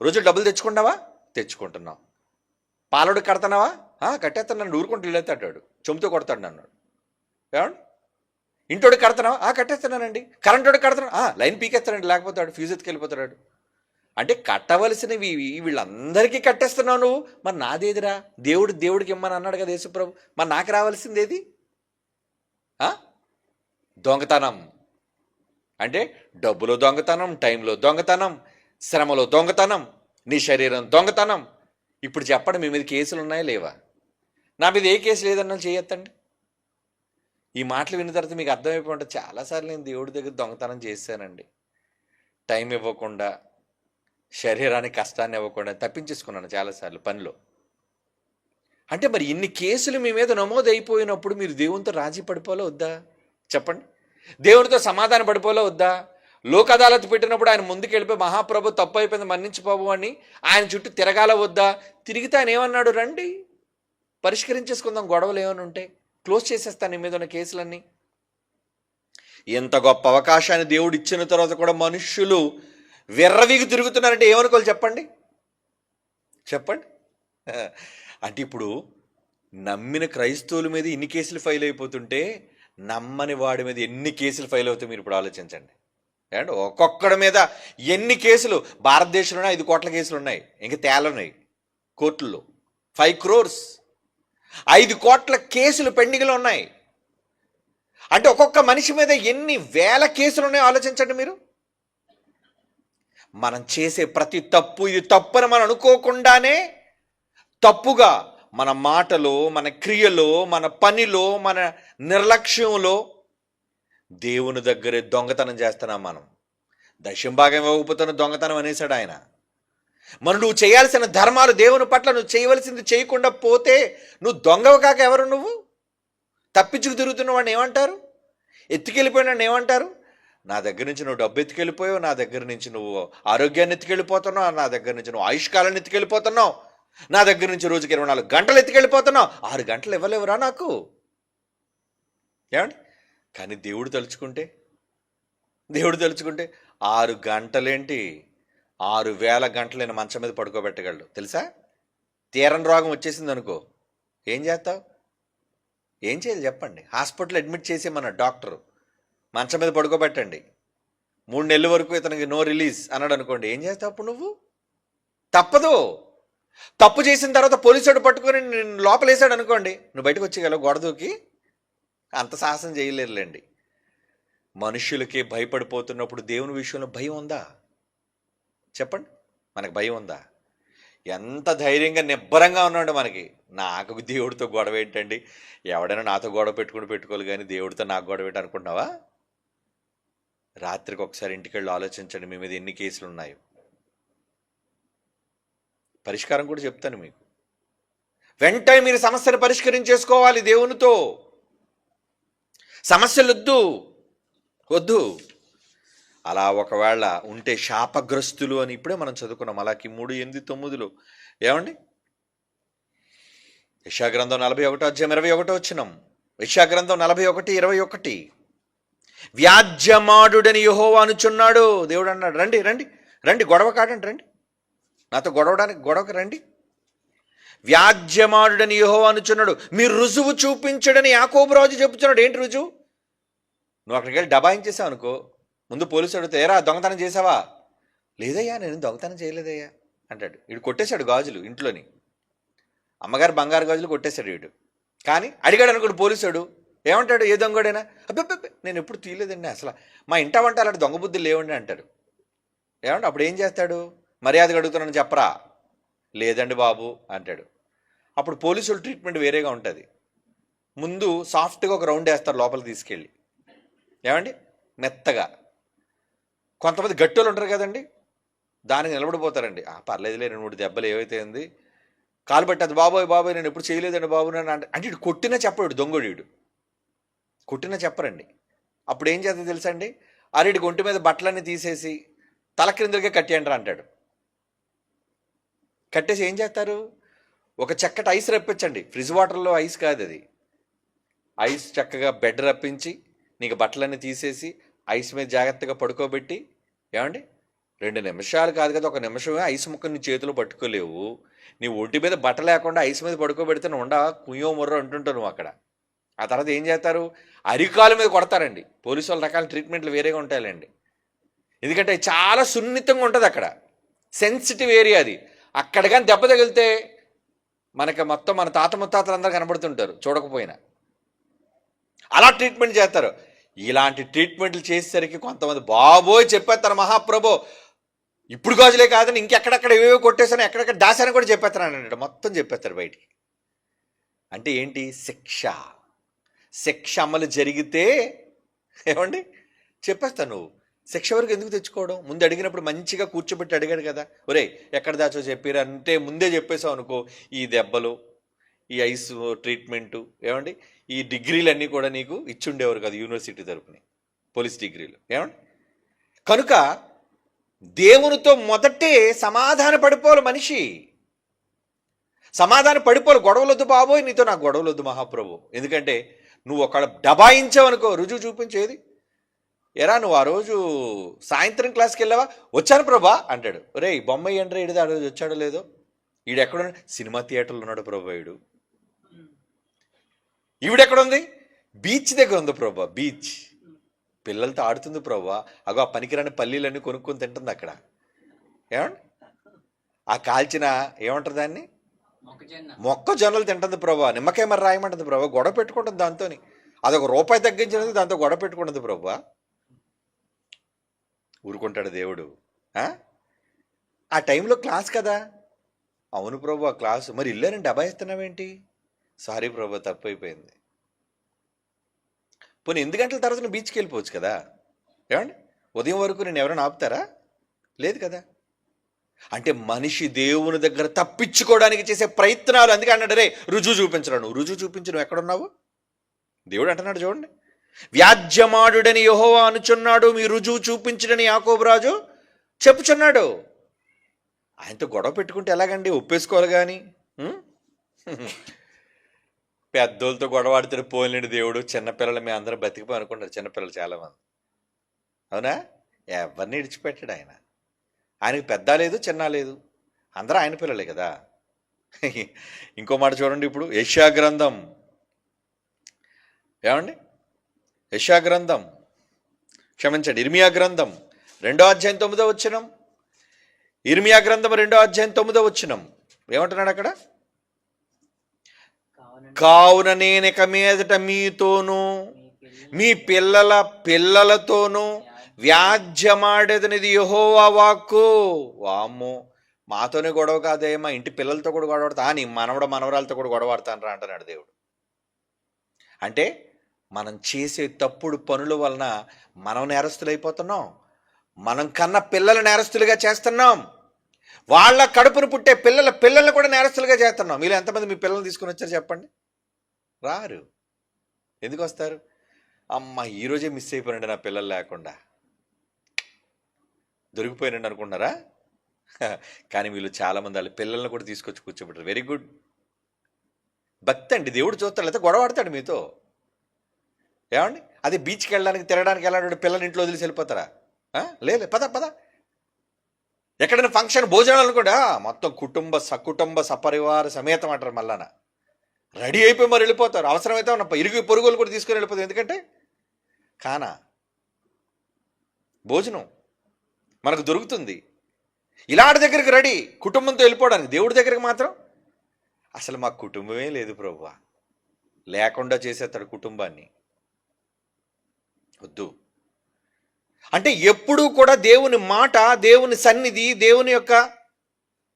రోజు డబ్బులు తెచ్చుకున్నావా? తెచ్చుకుంటున్నావు. పాలడు కడతానావా? కట్టేస్తాను, నన్ను ఊరుకుంటూ వెళ్ళేస్తాడు, చెంపుతో కొడతాడు నన్ను. ఏమండి, ఇంటోడికి కడతానావా? కట్టేస్తున్నానండి. కరెంటోడికి కడతాను, లైన్ పీకేస్తానండి, లేకపోతే వాడు ఫ్యూజ్ ఎత్తుకెళ్ళిపోతాడు. అంటే కట్టవలసినవి వీళ్ళందరికీ కట్టేస్తున్నావు నువ్వు. మరి నాదేదిరా? దేవుడికి ఇమ్మని అన్నాడు కదా యేసుప్రభు. మరి నాకు రావాల్సింది ఏది? దొంగతనం. అంటే డబ్బులో దొంగతనం, టైంలో దొంగతనం, శ్రమలో దొంగతనం, నీ శరీరం దొంగతనం. ఇప్పుడు చెప్పండి, మీ మీద కేసులు ఉన్నాయా లేవా? నా మీద ఏ కేసు లేదన్నా చేయొద్దండి. ఈ మాటలు విన్న తర్వాత మీకు అర్థమైపోయి ఉంటుంది, చాలాసార్లు నేను దేవుడి దగ్గర దొంగతనం చేశానండి, టైం ఇవ్వకుండా, శరీరానికి కష్టాన్ని ఇవ్వకుండా తప్పించేసుకున్నాను చాలాసార్లు పనిలో. అంటే మరి ఇన్ని కేసులు మీ మీద నమోదైపోయినప్పుడు మీరు దేవునితో రాజీ పడిపోలే వద్దా? చెప్పండి. దేవునితో సమాధాన పడిపోలే వద్దా? లోక్ అదాలత్ పెట్టినప్పుడు ఆయన ముందుకు వెళ్ళిపోయి, మహాప్రభు తప్పు అయిపోయింది మన్నించిపోవు అని ఆయన చుట్టూ తిరగాల వద్దా? తిరిగితే ఆయన ఏమన్నాడు? రండి పరిష్కరించేసుకుందాం, గొడవలు ఏమైనా ఉంటే క్లోజ్ చేసేస్తాను నీ మీద ఉన్న కేసులన్నీ. ఎంత గొప్ప అవకాశాన్ని దేవుడు ఇచ్చిన తర్వాత కూడా మనుష్యులు విర్రవీగి తిరుగుతున్నారంటే ఏమనుకోవాలి చెప్పండి? అంటే ఇప్పుడు నమ్మిన క్రైస్తవుల మీద ఇన్ని కేసులు ఫైల్ అయిపోతుంటే నమ్మని వాడి మీద ఎన్ని కేసులు ఫైల్ అవుతాయి మీరు ఇప్పుడు ఆలోచించండి. అండ్ ఒక్కొక్కడి మీద ఎన్ని కేసులు, భారతదేశంలోనే 5 కోట్ల కేసులు ఉన్నాయి, ఇంకా తేలన్నాయి కోర్టుల్లో. 5 crores, 5 కోట్ల కేసులు పెండింగ్లో ఉన్నాయి. అంటే ఒక్కొక్క మనిషి మీద ఎన్ని వేల కేసులు ఉన్నాయో ఆలోచించండి మీరు. మనం చేసే ప్రతి తప్పు ఇది తప్పు అని మనం అనుకోకుండానే తప్పుగా మన మాటలో, మన క్రియలో, మన పనిలో, మన నిర్లక్ష్యంలో దేవుని దగ్గరే దొంగతనం చేస్తున్నాం. మనం దశంభాగం ఇవ్వకపోతున్న దొంగతనం అనేసాడు ఆయన. మరి నువ్వు చేయాల్సిన ధర్మాలు దేవుని పట్ల నువ్వు చేయవలసింది చేయకుండా పోతే నువ్వు దొంగవు కాక ఎవరు? నువ్వు తప్పించుకు తిరుగుతున్న వాడిని ఏమంటారు? ఎత్తుకెళ్ళిపోయినాడు ఏమంటారు? నా దగ్గర నుంచి నువ్వు డబ్బు ఎత్తుకెళ్ళిపోయావు, నా దగ్గర నుంచి నువ్వు ఆరోగ్యాన్ని ఎత్తుకెళ్ళిపోతున్నావు, నా దగ్గర నుంచి నువ్వు ఆయుష్కాలాన్ని ఎత్తుకెళ్ళిపోతున్నావు, నా దగ్గర నుంచి రోజుకి 24 గంటలు ఎత్తుకెళ్ళిపోతున్నావు, 6 గంటలు ఇవ్వలేవురా నాకు ఏమండి? కానీ దేవుడు తలుచుకుంటే 6 గంటలేంటి, 6,000 గంటలైన మంచం మీద పడుకోబెట్టగలడు తెలుసా? తీరని రోగం వచ్చేసింది అనుకో, ఏం చేస్తావు? ఏం చేయాలి చెప్పండి? హాస్పిటల్ అడ్మిట్ చేసి మన డాక్టరు మంచం మీద పడుకోబెట్టండి, 3 నెలల వరకు ఇతనికి నో రిలీజ్ అన్నాడు అనుకోండి, ఏం చేస్తావు అప్పుడు? నువ్వు తప్పదు. తప్పు చేసిన తర్వాత పోలీసుడు పట్టుకొని లోపలేసాడు అనుకోండి, నువ్వు బయటకు వచ్చేయగలవు గోడ దూకి? అంత సాహసం చేయలేరులేండి. మనుషులకి భయపడిపోతున్నప్పుడు దేవుని విషయంలో భయం ఉందా చెప్పండి? మనకు భయం ఉందా? ఎంత ధైర్యంగా నిబ్బరంగా ఉన్నాడు మనకి. నాకు దేవుడితో గొడవ ఏంటండి, ఎవడైనా నాతో గొడవ పెట్టుకోవాలి కానీ దేవుడితో నాకు గొడవ ఏంటి అనుకుంటున్నావా? రాత్రికి ఒకసారి ఇంటికి వెళ్ళి ఆలోచించండి, మీ మీద ఎన్ని కేసులు ఉన్నాయో. పరిష్కారం కూడా చెప్తాను మీకు. వెంటనే మీరు సమస్యను పరిష్కరించేసుకోవాలి దేవునితో. సమస్యలు వద్దు. అలా ఒకవేళ ఉంటే శాపగ్రస్తులు అని ఇప్పుడే మనం చదువుకున్నాం మలాకి 3:8-9. ఏమండి? యెషయా గ్రంథం 41:21. యెషయా గ్రంథం 41:21. వ్యాజ్యమాడుడని యెహోవా అనుచున్నాడు. దేవుడు అన్నాడు, రండి రండి రండి, గొడవ కాడండి, రండి నాతో గొడవకు రండి. వ్యాజ్యమాడుడని యెహోవా అనుచున్నాడు, మీరు రుజువు చూపించడని యాకోబు రాజు చెప్పుచున్నాడు. ఏంటి రుజువు? నువ్వు అక్కడికి వెళ్ళి డబాయించేసావు అనుకో, ముందు పోలీసు అడిగితే, ఏరా దొంగతనం చేసావా? లేదయ్యా, నేను దొంగతనం చేయలేదయ్యా అంటాడు. వీడు కొట్టేశాడు గాజులు ఇంట్లోని, అమ్మగారు బంగారు గాజులు కొట్టేశాడు వీడు. కానీ అడిగాడు అనుకోడు పోలీసుడు, ఏమంటాడు? ఏ దొంగడైనా, అబ్బే నేను ఎప్పుడు తీయలేదండి, అసలు మా ఇంట వంట అలాంటి దొంగ బుద్ధులు లేవండి అంటాడు. ఏమంటే అప్పుడు ఏం చేస్తాడు? మర్యాదగా అడుగుతున్నాను చెప్పరా? లేదండి బాబు అంటాడు. అప్పుడు పోలీసుల ట్రీట్మెంట్ వేరేగా ఉంటుంది. ముందు సాఫ్ట్గా ఒక రౌండ్ వేస్తారు లోపల తీసుకెళ్ళి, ఏమండి, మెత్తగా. కొంతమంది గట్టోళ్ళు ఉంటారు కదండి, దానికి నిలబడిపోతారండి. పర్లేదులే 2-3 దెబ్బలు ఏవైతే ఉంది, కాలు పట్టదు, బాబోయ్ నేను ఎప్పుడు చేయలేదండి బాబు నన్ను అంటే ఇటు కొట్టినా చెప్పడు దొంగడు, వీడు కొట్టినా చెప్పరండి. అప్పుడు ఏం చేస్తుంది తెలుసా అండి? అరెడి ఒంటి మీద బట్టలన్నీ తీసేసి తల క్రిందలుగా కట్టేయండి అంటాడు. కట్టేసి ఏం చేస్తారు? ఒక చక్కటి ఐస్ రప్పించండి, ఫ్రిడ్జ్ వాటర్లో ఐస్ కాదు అది, ఐస్ చక్కగా బెడ్ రప్పించి నీకు బట్టలన్నీ తీసేసి ఐస్ మీద జాగ్రత్తగా పడుకోబెట్టి, ఏమండి 2 నిమిషాలు కాదు కదా, 1 నిమిషమే ఐస్ ముక్క నీ చేతిలో పట్టుకోలేవు, నీ ఒంటి మీద బట్ట లేకుండా ఐస్ మీద పడుకోబెడితే ఉండ కుయ్యో ముర్రో అంటుంటావు నువ్వు అక్కడ. ఆ తర్వాత ఏం చేస్తారు? అరికాల మీద కొడతారండి. పోలీసు వాళ్ళ రకాల ట్రీట్మెంట్లు వేరేగా ఉంటాయండి, ఎందుకంటే చాలా సున్నితంగా ఉంటుంది అక్కడ, సెన్సిటివ్ ఏరియా అది. అక్కడ కానీ దెబ్బ తగిలితే మనకి మొత్తం మన తాత ముత్తాతలు అందరూ కనబడుతుంటారు చూడకపోయినా. అలా ట్రీట్మెంట్ చేస్తారు. ఇలాంటి ట్రీట్మెంట్లు చేసేసరికి కొంతమంది బాబోయ్ చెప్పేస్తారు, మహాప్రభో ఇప్పుడు గాజులే కాదని ఇంకెక్కడెక్కడ ఏవేవో కొట్టేసాను, ఎక్కడెక్కడ దాశాను కూడా చెప్పేస్తాను అన్నట్టు మొత్తం చెప్పేస్తారు బయటికి. అంటే ఏంటి? శిక్ష అమలు జరిగితే ఏమండి చెప్పేస్తా. నువ్వు శిక్ష వరకు ఎందుకు తెచ్చుకోవడం? ముందు అడిగినప్పుడు మంచిగా కూర్చోబెట్టి అడిగాడు కదా, ఒరే ఎక్కడ దాచో చెప్పారు అంటే ముందే చెప్పేసావు అనుకో, ఈ దెబ్బలు, ఈ ఐస్ ట్రీట్మెంటు, ఏమండి ఈ డిగ్రీలన్నీ కూడా నీకు ఇచ్చుండేవారు కదా యూనివర్సిటీ తరపుని, పోలీస్ డిగ్రీలు, ఏమండి. కనుక దేవునితో మొదటే సమాధాన పడిపోవాలి మనిషి, సమాధాన పడిపోవాలి. గొడవలొద్దు బాబోయ్, నీతో నాకు గొడవలొద్దు మహాప్రభు. ఎందుకంటే నువ్వు ఒకళ్ళ డబాయించావనుకో, రుజువు చూపించేది. ఎరా నువ్వు ఆ రోజు సాయంత్రం క్లాస్కి వెళ్ళావా? వచ్చాను ప్రభా అంటాడు. రే బొమ్మ ఏంట్రా, ఇడిది ఆ రోజు వచ్చాడో లేదో, ఈడెక్కడ సినిమా థియేటర్లో ఉన్నాడు ప్రభా. ఈవిడెక్కడుంది? బీచ్ దగ్గర ఉంది ప్రభా. బీచ్ పిల్లలతో ఆడుతుంది ప్రభా. అగో ఆ పనికిరాని పల్లీలన్నీ కొనుక్కొని తింటుంది అక్కడ. ఏమండి ఆ కాల్చిన ఏమంటారు దాన్ని, మొక్కజొన్నలు తింటుంది ప్రభా. నిమ్మకాయ మరి రాయమంటుంది ప్రభా. గొడవ పెట్టుకుంటుంది దాంతో. అదొక రూపాయి తగ్గించినది దాంతో గొడవ పెట్టుకుంటుంది ప్రభా. ఊరుకుంటాడు దేవుడు? ఆ టైంలో క్లాస్ కదా. అవును ప్రభు ఆ క్లాసు. మరి ఇల్లేని డబాయిస్తున్నావేంటి? సారీ ప్రభు తప్పు అయిపోయింది. పోనీ 8 గంటల తర్వాత నువ్వు బీచ్కి వెళ్ళిపోవచ్చు కదా. ఏమండి ఉదయం వరకు నేను ఎవరైనా ఆపుతారా? లేదు కదా. అంటే మనిషి దేవుని దగ్గర తప్పించుకోవడానికి చేసే ప్రయత్నాలు. అందుకే అన్నాడు, రే రుజువు చూపించరా. నువ్వు రుజువు చూపించు, నువ్వు ఎక్కడున్నావు? దేవుడు అంటున్నాడు చూడండి, వ్యాజ్యమాడుడని యెహోవా అనుచున్నాడు, మీ రుజువు చూపించడని యాకోబు రాజు చెప్పుచున్నాడు. ఆయనతో గొడవ పెట్టుకుంటే ఎలాగండి? ఒప్పేసుకోవాలి కానీ. పెద్దోళ్ళతో గొడవ ఆడితే పోలేండి దేవుడు. చిన్నపిల్లలు మేము అందరం బతికిపోయి అనుకుంటారు చిన్నపిల్లలు చాలామంది. అవునా? ఎవరిని విడిచిపెట్టాడు ఆయన. ఆయనకి పెద్ద లేదు చిన్న లేదు, అందరూ ఆయన పిల్లలే కదా. ఇంకో మాట చూడండి ఇప్పుడు, యెషయా గ్రంథం. ఏమండి యెషయా గ్రంథం, క్షమించండి, ఇర్మియా గ్రంథం 2వ అధ్యాయం 9వ వచనం. ఇర్మియా గ్రంథం 2వ అధ్యాయం 9వ వచనం ఏమంటున్నాడు అక్కడ? కావున నేనిక మీదట మీతోనూ మీ పిల్లల పిల్లలతోనూ వ్యాజ్యమాడేదనిది యెహోవా వాక్కు. వామ్మో, మాతోనే గొడవ కాదే, మా ఇంటి పిల్లలతో కూడా గొడవడతా, నీ మనవడ మనవరాలతో కూడా గొడవడతాను రా అంటున్నాడు దేవుడు. అంటే మనం చేసే తప్పుడు పనుల వలన మనం నేరస్తులైపోతున్నాం. మనం కన్న పిల్లల నేరస్తులుగా చేస్తున్నాం. వాళ్ళ కడుపును పుట్టే పిల్లల్ని కూడా నేరస్తులుగా చేస్తున్నాం. మీరు ఎంతమంది మీ పిల్లల్ని తీసుకుని వచ్చారు చెప్పండి? రారు. ఎందుకు వస్తారు? అమ్మ ఈరోజే మిస్ అయిపోయినండి నా పిల్లలు లేకుండా, దొరికిపోయినండి అనుకుంటున్నారా? కానీ వీళ్ళు చాలామంది వాళ్ళ పిల్లల్ని కూడా తీసుకొచ్చి కూర్చోబెట్టారు. Very good. భక్తి అండి. దేవుడు చూస్తాడు, లేకపోతే గొడవ ఆడతాడు మీతో. ఏమండి అదే బీచ్కి వెళ్ళడానికి తిరగడానికి వెళ్ళాడు, పిల్లలు ఇంట్లో వదిలేసి వెళ్ళిపోతారా? లేదు, పద పద. ఎక్కడైనా ఫంక్షన్ భోజనాలు అనుకోండి, మొత్తం సకుటుంబ సపరివార సమేతం అంటారు. మళ్ళాన రెడీ అయిపోయి మరి వెళ్ళిపోతారు. అవసరమైతే ఉన్న ఇరుగు పొరుగులు కూడా తీసుకొని వెళ్ళిపోతారు. ఎందుకంటే కానా భోజనం మనకు దొరుకుతుంది. ఇలాంటి దగ్గరికి రెడీ కుటుంబంతో వెళ్ళిపోవడానికి. దేవుడి దగ్గరికి మాత్రం అసలు మా కుటుంబమే లేదు ప్రభువా, లేకుండా చేసేస్తాడు కుటుంబాన్ని. వద్దు. అంటే ఎప్పుడూ కూడా దేవుని మాట, దేవుని సన్నిధి, దేవుని యొక్క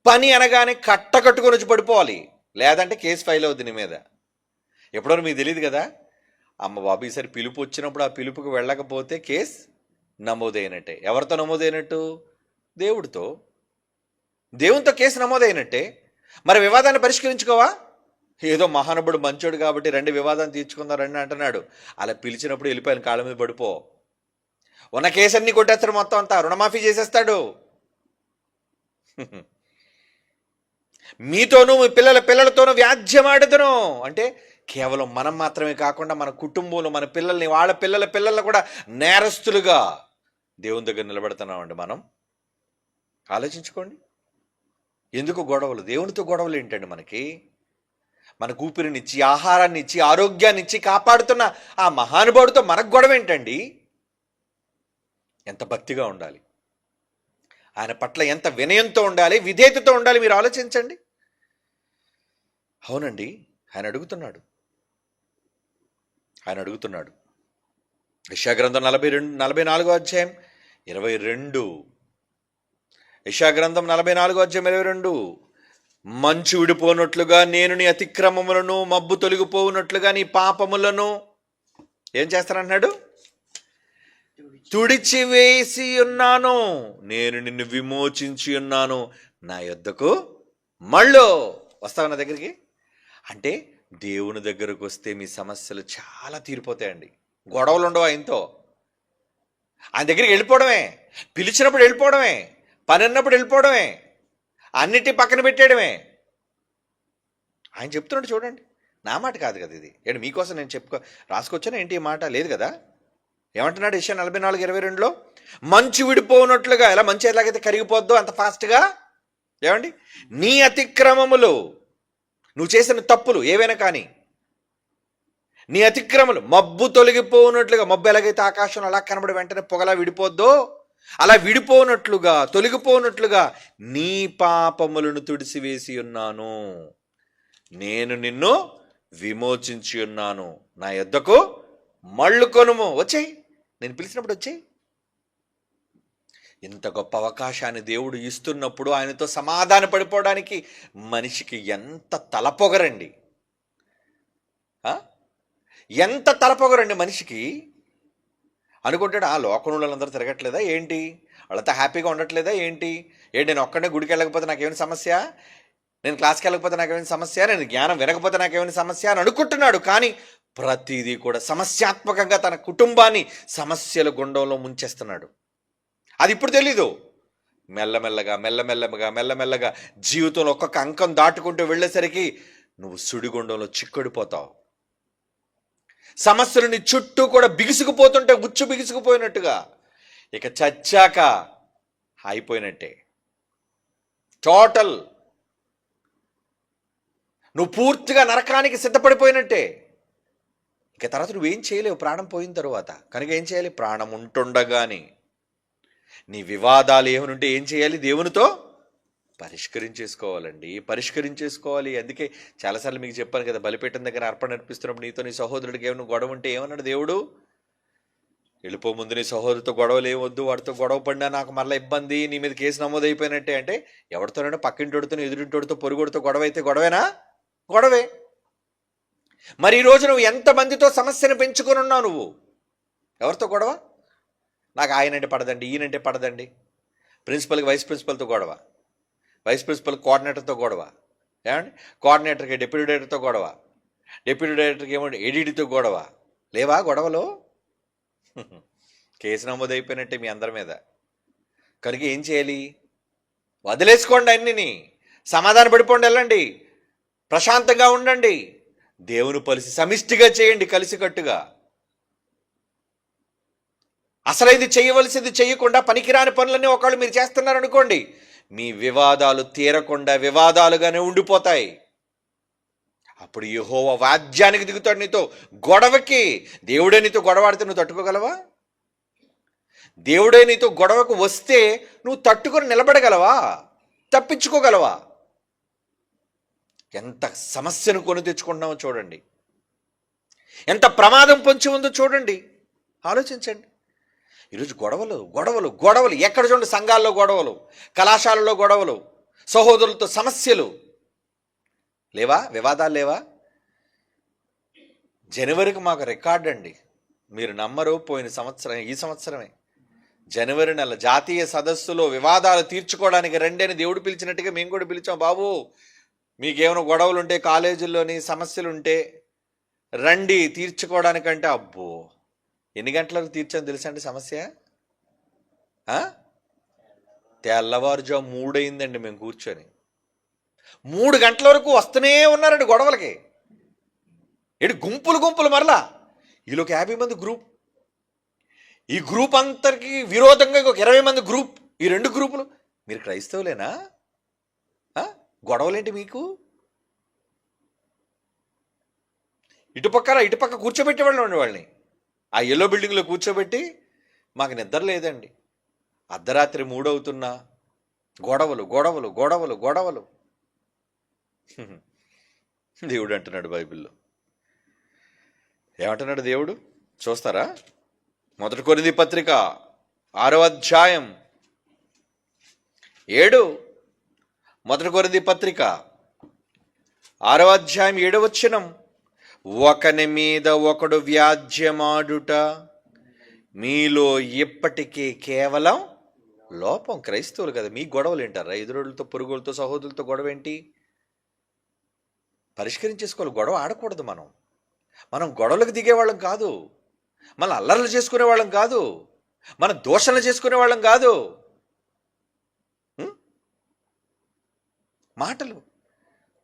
పని అనగానే కట్టకట్టుకొని వచ్చి పడిపోవాలి. లేదంటే కేసు ఫైల్ అవుద్ది నీ మీద. ఎప్పుడో మీకు తెలియదు కదా, అమ్మ బాబు ఈసారి పిలుపు వచ్చినప్పుడు ఆ పిలుపుకి వెళ్ళకపోతే కేసు నమోదైనట్టే. ఎవరితో నమోదైనట్టు? దేవుడితో. దేవునితో కేసు నమోదైనట్టే. మరి వివాదాన్ని పరిష్కరించుకోవా? ఏదో మహానుభుడు మంచోడు కాబట్టి రండి వివాదాన్ని తీర్చుకుందాం రండి అంటున్నాడు. అలా పిలిచినప్పుడు వెళ్ళిపోయిన కాళ్ళ మీద పడిపో. ఉన్న కేసన్నీ కొట్టేస్తాడు, మొత్తం అంతా రుణమాఫీ చేసేస్తాడు. మీతోనూ మీ పిల్లలతోనూ వ్యాజ్యమాడుదును. అంటే కేవలం మనం మాత్రమే కాకుండా మన కుటుంబంలో మన పిల్లల్ని, వాళ్ళ పిల్లల్ని కూడా నేరస్తులుగా దేవుని దగ్గర నిలబెడుతున్నామండి మనం. ఆలోచించుకోండి. ఎందుకు గొడవలు? దేవునితో గొడవలు ఏంటండి? మనకు ఊపిరినిచ్చి, ఆహారాన్ని ఇచ్చి, ఆరోగ్యాన్ని ఇచ్చి కాపాడుతున్న ఆ మహానుభావుడితో మనకు గొడవ ఏంటండి? ఎంత భక్తిగా ఉండాలి, ఆయన పట్ల ఎంత వినయంతో ఉండాలి, విధేయతతో ఉండాలి. మీరు ఆలోచించండి. అవునండి, ఆయన అడుగుతున్నాడు. యెషయా గ్రంథం 44వ అధ్యాయం 22. యెషయా గ్రంథం 44వ అధ్యాయం 22. మంచు విడిపోనట్లుగా నేను నీ అతిక్రమములను, మబ్బు తొలగిపోవునట్లుగా నీ పాపములను ఏం చేస్తానంటున్నాడు? తుడిచివేసి ఉన్నాను. నేను నిన్ను విమోచించి ఉన్నాను. నా యొద్దకు మళ్ళీ వస్తావు నా దగ్గరికి. అంటే దేవుని దగ్గరకు వస్తే మీ సమస్యలు చాలా తీరిపోతాయండి. గొడవలు ఉండవు ఆయనతో. ఆయన దగ్గరికి వెళ్ళిపోవడమే, పిలిచినప్పుడు వెళ్ళిపోవడమే, పని అన్నప్పుడు వెళ్ళిపోవడమే, అన్నిటి పక్కన పెట్టేయడమే. ఆయన చెప్తున్నాడు చూడండి. నా మాట కాదు కదా ఇది. ఏంటి మీకోసం నేను రాసుకొచ్చాను ఏంటి ఈ మాట? లేదు కదా. ఏమంటున్నాడు యెషయా 44:22లో? మంచు విడిపోనట్లుగా. ఎలా మంచు ఎలాగైతే కరిగిపోద్దో అంత ఫాస్ట్గా ఏమండి? నీ అతిక్రమములు, నువ్వు చేసిన తప్పులు ఏవైనా కానీ, నీ అతిక్రమలు మబ్బు తొలగిపోనట్లుగా, మబ్బు ఎలాగైతే ఆకాశం అలా కనబడి వెంటనే పొగలా విడిపోద్దో అలా విడిపోనట్లుగా, తొలగిపోనట్లుగా నీ పాపములను తుడిసివేసి ఉన్నాను. నేను నిన్ను విమోచించి ఉన్నాను. నా యొద్దకు మళ్ళుకొనుము. వచ్చేయి, నేను పిలిచినప్పుడు వచ్చేయి. ఇంత గొప్ప అవకాశాన్ని దేవుడు ఇస్తున్నప్పుడు ఆయనతో సమాధాన పడిపోవడానికి మనిషికి ఎంత తలపొగరండి. ఎంత తలపొగరండి మనిషికి. అనుకుంటాడు, ఆ లోకంలో వాళ్ళందరూ తిరగట్లేదా ఏంటి, వాళ్ళంతా హ్యాపీగా ఉండట్లేదా ఏంటి, నేను ఒక్కడే గుడికి వెళ్ళకపోతే నాకేమైనా సమస్య, నేను క్లాస్కి వెళ్ళకపోతే నాకేమైనా సమస్య, నేను జ్ఞానం వినకపోతే నాకేమైనా సమస్య అని అనుకుంటున్నాడు. కానీ ప్రతిదీ కూడా సమస్యాత్మకంగా తన కుటుంబాన్ని సమస్యల గుండంలో ముంచేస్తున్నాడు. అది ఇప్పుడు తెలీదు. మెల్లమెల్లగా మెల్లమెల్లగా మెల్లమెల్లగా జీవితంలో ఒక్కొక్క అంకం దాటుకుంటూ వెళ్ళేసరికి నువ్వు సుడిగుండంలో చిక్కుడిపోతావు. సమస్యలు నీ చుట్టూ కూడా బిగుసుకుపోతుంటే, గుచ్చు బిగుసుకుపోయినట్టుగా. ఇక చచ్చాక అయిపోయినట్టే, టోటల్. నువ్వు పూర్తిగా నరకానికి సిద్ధపడిపోయినట్టే. ఇక తర్వాత నువ్వేం చేయలేవు ప్రాణం పోయిన తరువాత. కనుక ఏం చేయాలి? ప్రాణం ఉంటుండగాని నీ వివాదాలు ఏమనుంటే ఏం చేయాలి? దేవునితో పరిష్కరించేసుకోవాలి. అందుకే చాలాసార్లు మీకు చెప్పాను కదా, బలిపీఠం దగ్గర అర్పణ అర్పిస్తున్నప్పుడు నీతో నీ సహోదరుడికి ఏమైనా గొడవ ఉంటే ఏమన్నాడు దేవుడు? వెళ్ళిపో ముందు నీ సహోదరుడితో గొడవలు ఏమొద్దు, వాడితో గొడవ పడినా నాకు మళ్ళీ ఇబ్బంది, నీ మీద కేసు నమోదైపోయినట్టే. అంటే ఎవరితోనైనా పక్కింటోడితో, ఎదురింటోడితో, పొరుగుడితో గొడవ అయితే గొడవేనా? గొడవే. మరి ఈరోజు నువ్వు ఎంతమందితో సమస్యను పెంచుకొని ఉన్నావు? నువ్వు ఎవరితో గొడవ? నాకు ఆయనంటే పడదండి, ఈయనంటే పడదండి. ప్రిన్సిపల్కి వైస్ ప్రిన్సిపల్తో గొడవ, వైస్ ప్రిన్సిపల్ కోఆర్డినేటర్తో గొడవ, ఏమండి కోఆర్డినేటర్కి డిప్యూటీ డైరెక్టర్తో గొడవ, డిప్యూటీ డైరెక్టర్కి ఏమో ఎడిడితో గొడవ. లేవా గొడవలు? కేసు నమోదైపోయినట్టే మీ అందరి మీద. కనుక ఏం చేయాలి? వదిలేసుకోండి అన్నిని, సమాధాన పడిపోండి, వెళ్ళండి, ప్రశాంతంగా ఉండండి, దేవుని పలిసి సమిష్టిగా చేయండి, కలిసికట్టుగా. అసలైంది చేయవలసింది చేయకుండా పనికిరాని పనులన్నీ ఒకళ్ళు మీరు చేస్తున్నారనుకోండి, మీ వివాదాలు తీరకుండా వివాదాలుగానే ఉండిపోతాయి. అప్పుడు యెహోవా వాద్యానికి దిగుతాడు నీతో, గొడవకి. దేవుడే నీతో గొడవాడితే నువ్వు తట్టుకోగలవా? దేవుడే నీతో గొడవకు వస్తే నువ్వు తట్టుకొని నిలబడగలవా? తప్పించుకోగలవా? ఎంత సమస్యను కొని తెచ్చుకుంటున్నామో చూడండి, ఎంత ప్రమాదం పొంచి ఉందో చూడండి, ఆలోచించండి. ఈరోజు గొడవలు గొడవలు గొడవలు, ఎక్కడ చూడండి సంఘాల్లో గొడవలు, కళాశాలలో గొడవలు, సహోదరులతో సమస్యలు లేవా? వివాదాలు లేవా? జనవరికి మాకు రికార్డు అండి, మీరు నమ్మరు. పోయిన సంవత్సరం, ఈ సంవత్సరమే జనవరి నెల జాతీయ సదస్సులో వివాదాలు తీర్చుకోవడానికి రండి అని దేవుడు పిలిచినట్టుగా మేము కూడా పిలిచాం. బాబు మీకేమైనా గొడవలు ఉంటే, కాలేజీల్లోని సమస్యలు ఉంటే రండి తీర్చుకోవడానికంటే, అబ్బో ఎన్ని గంటలకు తీర్చాను తెలుసా అండి సమస్య? తెల్లవారుజాము 3 అయిందండి మేము కూర్చొని. 3 గంటల వరకు వస్తూనే ఉన్నారండి గొడవలకి. గుంపులు గుంపులు. మరలా ఈలోకి 50 మంది గ్రూప్, ఈ గ్రూప్ అంతరికి విరోధంగా ఇంకొక 20 మంది గ్రూప్, ఈ 2 గ్రూపులు. మీరు క్రైస్తవులేనా? గొడవలేంటి మీకు? ఇటుపక్క కూర్చోబెట్టేవాళ్ళు ఉండి వాళ్ళని ఆ ఎల్లో బిల్డింగ్లో కూర్చోబెట్టి, మాకు నిద్ర లేదండి, అర్ధరాత్రి 3 అవుతున్నా గొడవలు గొడవలు గొడవలు గొడవలు. దేవుడు అంటున్నాడు బైబిల్లో, ఏమంటున్నాడు దేవుడు చూస్తారా? 1 కొరింథీ పత్రిక 6వ అధ్యాయం 7. 1 కొరింథీ పత్రిక 6వ అధ్యాయం 7వ వచనం. ఒకని మీద ఒకడు వ్యాజ్యమాడుట మీలో ఇప్పటికీ కేవలం లోపం. క్రైస్తవులు కదా, మీ గొడవలు ఏంటారా? ఎదురులతో, పొరుగులతో, సహోదరులతో గొడవ ఏంటి? పరిష్కరించేసుకోవాలి. గొడవ ఆడకూడదు. మనం గొడవలకు దిగేవాళ్ళం కాదు, మన అల్లర్లు చేసుకునేవాళ్ళం కాదు, మన దోషణలు చేసుకునేవాళ్ళం కాదు. మాటలు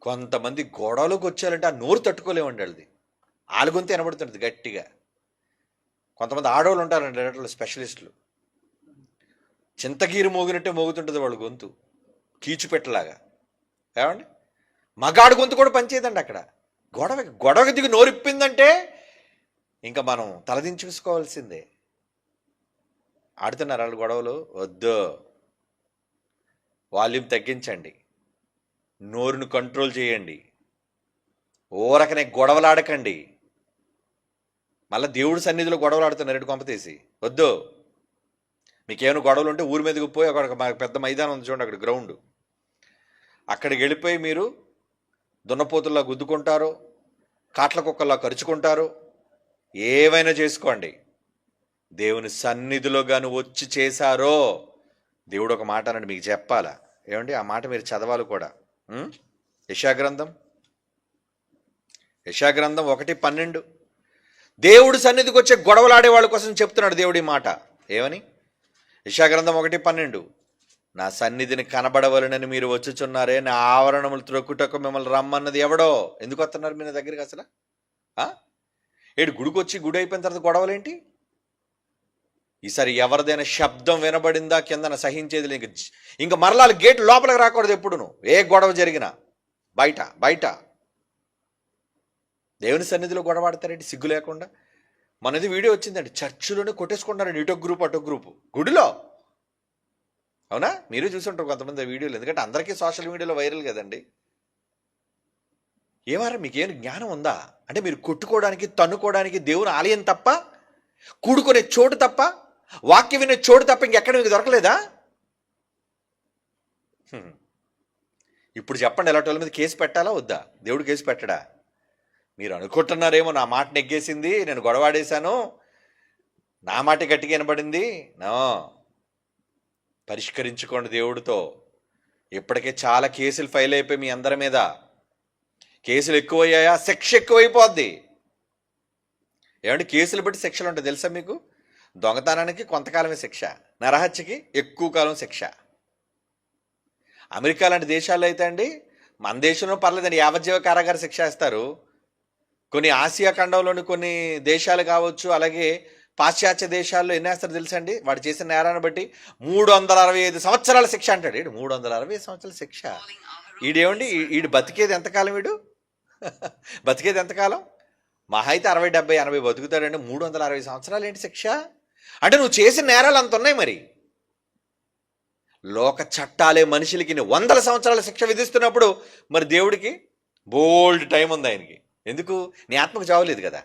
కొంతమంది గొడవలోకి వచ్చారంటే ఆ నోరు తట్టుకోలేమండి. వాళ్ళది ఆలుగొంతే వినబడుతుంది గట్టిగా. కొంతమంది ఆడవాళ్ళు ఉంటారండి, స్పెషలిస్టులు, చింతగీరు మోగినట్టే మోగుతుంటుంది వాళ్ళ గొంతు. కీచుపెట్టలాగా. ఏమండి, మగాడు గొంతు కూడా పనిచేయదండి అక్కడ. గొడవ దిగి నోరిప్పిందంటే ఇంకా మనం తలదించుకోవాల్సిందే. ఆడుతున్నారు వాళ్ళు గొడవలు, వద్దు. వాల్యూమ్ తగ్గించండి, నోరును కంట్రోల్ చేయండి, ఊరకనే గొడవలాడకండి. మళ్ళీ దేవుడి సన్నిధిలో గొడవలు ఆడుతున్నారు ఇటు కొంపతీసి. వద్దు. మీకేమైనా గొడవలు ఉంటే ఊరి మీదకి పోయి అక్కడ పెద్ద మైదానం ఉంది చూడండి, అక్కడ గ్రౌండ్, అక్కడికి వెళ్ళిపోయి మీరు దున్నపోతుల్లా గుద్దుకుంటారు, కాట్ల కుక్కల్లా కరుచుకుంటారు, ఏమైనా చేసుకోండి. దేవుని సన్నిధిలో గాను వచ్చి చేశారో దేవుడు ఒక మాట అనండి, మీకు చెప్పాలా. ఏమండి, ఆ మాట మీరు చదవాలి కూడా. యెషయా గ్రంథం 1:12. దేవుడు సన్నిధికి వచ్చే గొడవలాడే వాళ్ళ కోసం చెప్తున్నాడు దేవుడి మాట. ఏమని? యెషయా గ్రంథం 1:12. నా సన్నిధిని కనబడవలనని మీరు వచ్చుచున్నారే, నా ఆవరణములు త్రొక్కుటకు మిమ్మల్ని రమ్మన్నది ఎవడో? ఎందుకు వస్తున్నారు మీ దగ్గరికి అసలు? గుడికి వచ్చి గుడి అయిపోయిన తర్వాత గొడవలేంటి? ఈసారి ఎవరిదైనా శబ్దం వినబడిందా కిందన సహించేది ఇంక మరలా గేట్ లోపలికి రాకూడదు ఎప్పుడును. ఏ గొడవ జరిగినా బయట. దేవుని సన్నిధిలో గొడవ ఆడతారండి సిగ్గు లేకుండా. మనది వీడియో వచ్చిందండి, చర్చిలోనే కొట్టేసుకుంటారండి, ఇటొక గ్రూప్ అటొక గ్రూపు గుడిలో. అవునా? మీరు చూసుంటారు కొంతమంది వీడియోలు, ఎందుకంటే అందరికీ సోషల్ మీడియాలో వైరల్ కదండి. ఏమారా మీకేం జ్ఞానం ఉందా? అంటే మీరు కొట్టుకోవడానికి తన్నుకోవడానికి దేవుని ఆలయం తప్ప, కూడుకునే చోటు తప్ప, వాక్యం వినే చోటు తప్ప ఇంకెక్కడ మీకు దొరకలేదా? ఇప్పుడు చెప్పండి, ఎలాంటి వాళ్ళ మీద కేసు పెట్టాలా వద్దా? దేవుడు కేసు పెట్టడా? మీరు అనుకుంటున్నారేమో నా మాట నెగ్గేసింది, నేను గొడవాడేశాను, నా మాట గట్టిగా వినబడింది. నో, పరిష్కరించుకోండి దేవుడితో. ఇప్పటికే చాలా కేసులు ఫైల్ అయిపోయి మీ అందరి మీద. కేసులు ఎక్కువయ్యాయా? శిక్ష ఎక్కువైపోద్ది. ఏమంటే కేసులు బట్టి శిక్షలు ఉంటాయి తెలుసా మీకు? దొంగతనానికి కొంతకాలమే శిక్ష, నరహత్యకి ఎక్కువ కాలం శిక్ష. అమెరికా లాంటి దేశాల్లో అయితే అండి, మన దేశంలో పర్లేదండి, యావజ్జీవ కారాగార శిక్ష వేస్తారు. కొన్ని ఆసియా ఖండంలోని కొన్ని దేశాలు కావచ్చు, అలాగే పాశ్చాత్య దేశాల్లో ఎన్ని వేస్తారు తెలుసా అండి? వాడు చేసిన నేరాన్ని బట్టి 365 సంవత్సరాల శిక్ష అంటాడు. 365 సంవత్సరాల శిక్ష. ఈడేమండి, ఈడు బతికేది ఎంతకాలం? బతికేది ఎంతకాలం? మహా అయితే 60, 70, 80 బతుకుతాడండి. 360 సంవత్సరాలు ఏంటి శిక్ష? అంటే నువ్వు చేసిన నేరాలు అంత ఉన్నాయి. మరి లోక చట్టాలే మనుషులకి 100 సంవత్సరాల శిక్ష విధిస్తున్నప్పుడు మరి దేవుడికి బోల్డ్ టైం ఉంది ఆయనకి. ఎందుకు? నీ ఆత్మకు చావలేదు కదా.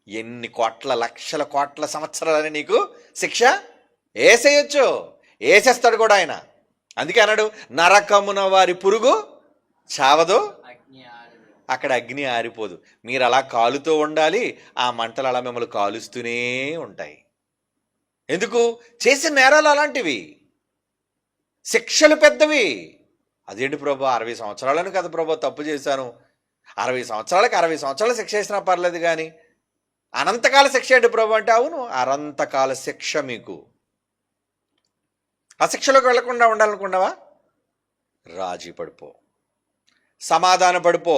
ఎన్ని కోట్ల లక్షల కోట్ల సంవత్సరాలని నీకు శిక్ష వేసేయచ్చు, వేసేస్తాడు కూడా ఆయన. అందుకే అన్నాడు, నరకమున వారి పురుగు చావదు, అక్కడ అగ్ని ఆరిపోదు. మీరు అలా కాలుతూ ఉండాలి, ఆ మంటలు అలా మిమ్మల్ని కాలుస్తూనే ఉంటాయి. ఎందుకు? చేసిన నేరాలు అలాంటివి, శిక్షలు పెద్దవి. అదేంటి ప్రభు, 60 సంవత్సరాలను కదా ప్రభు తప్పు చేశాను, 60 సంవత్సరాలకి 60 సంవత్సరాలు శిక్ష వేసినా పర్లేదు, కానీ అనంతకాల శిక్ష ఏంటి ప్రభు అంటే, అవును అనంతకాల శిక్ష మీకు. ఆ శిక్షలోకి వెళ్లకుండా ఉండాలనుకున్నావా? రాజీ పడిపో, సమాధాన పడిపో,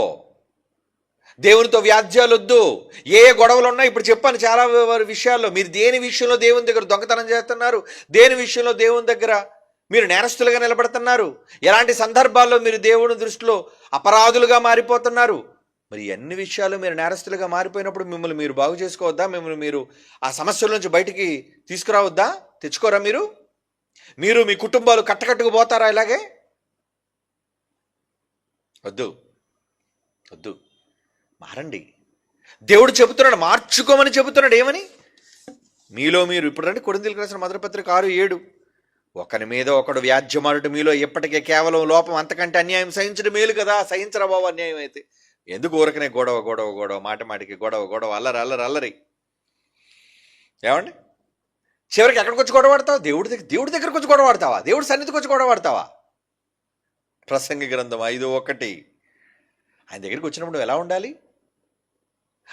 దేవునితో వ్యాజ్యాలు వద్దు. ఏ గొడవలు ఉన్నా ఇప్పుడు చెప్పాను చాలా విషయాల్లో. మీరు దేని విషయంలో దేవుని దగ్గర దొంగతనం చేస్తున్నారు, దేని విషయంలో దేవుని దగ్గర మీరు నేరస్తులుగా నిలబడుతున్నారు, ఎలాంటి సందర్భాల్లో మీరు దేవుని దృష్టిలో అపరాధులుగా మారిపోతున్నారు, మరి అన్ని విషయాలు మీరు నేరస్తులుగా మారిపోయినప్పుడు మిమ్మల్ని మీరు బాగు చేసుకోవద్దా? మిమ్మల్ని మీరు ఆ సమస్యల నుంచి బయటికి తీసుకురావద్దా? తెచ్చుకోరా? మీరు మీ కుటుంబాలు కట్టకట్టుకు పోతారా ఇలాగే? వద్దు. మారండి. దేవుడు చెబుతున్నాడు, మార్చుకోమని చెబుతున్నాడు. ఏమని? మీలో మీరు. ఇప్పుడు రండి, కొరింథీయులకు రాసిన మొదటి పత్రిక 6:7. ఒకని మీద ఒకడు వ్యాజ్యమాడుట మీలో ఎప్పటికే కేవలం లోపం, అంతకంటే అన్యాయం సహించడం మేలు కదా. సహించరా బాబు అన్యాయం అయితే. ఎందుకు ఊరకనే గొడవ, మాటికి గొడవ, అల్లరి. ఏమండి, చివరికి ఎక్కడికి వచ్చి గొడవ పడతావా? దేవుడి దగ్గరకు వచ్చి గొడవ పడతావా? దేవుడి సన్నిధికి వచ్చి గొడవ పడతావా? ప్రసంగి గ్రంథం 5:1. ఆయన దగ్గరికి వచ్చినప్పుడు నువ్వు ఎలా ఉండాలి?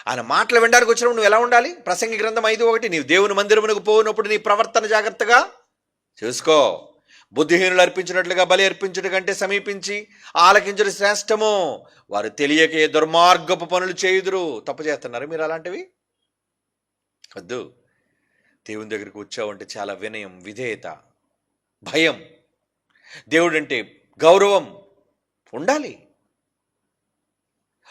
ఆయన మాటలు వినడానికి వచ్చినప్పుడు నువ్వు ఎలా ఉండాలి? ప్రసంగి గ్రంథం 5:1. నీవు దేవుని మందిరమునకు పోయినప్పుడు నీ ప్రవర్తన జాగ్రత్తగా చూసుకో. బుద్ధిహీనులు అర్పించినట్లుగా బలి అర్పించుట కంటే సమీపించి ఆలకించుట శ్రేష్టము. వారు తెలియకే దుర్మార్గపు పనులు చేయుదురు. తప్పు చేస్తున్నారు మీరు అలాంటివి? వద్దు. దేవుని దగ్గరికి వచ్చావంటే చాలా వినయం, విధేయత, భయం. దేవుడు అంటే గౌరవం ఉండాలి.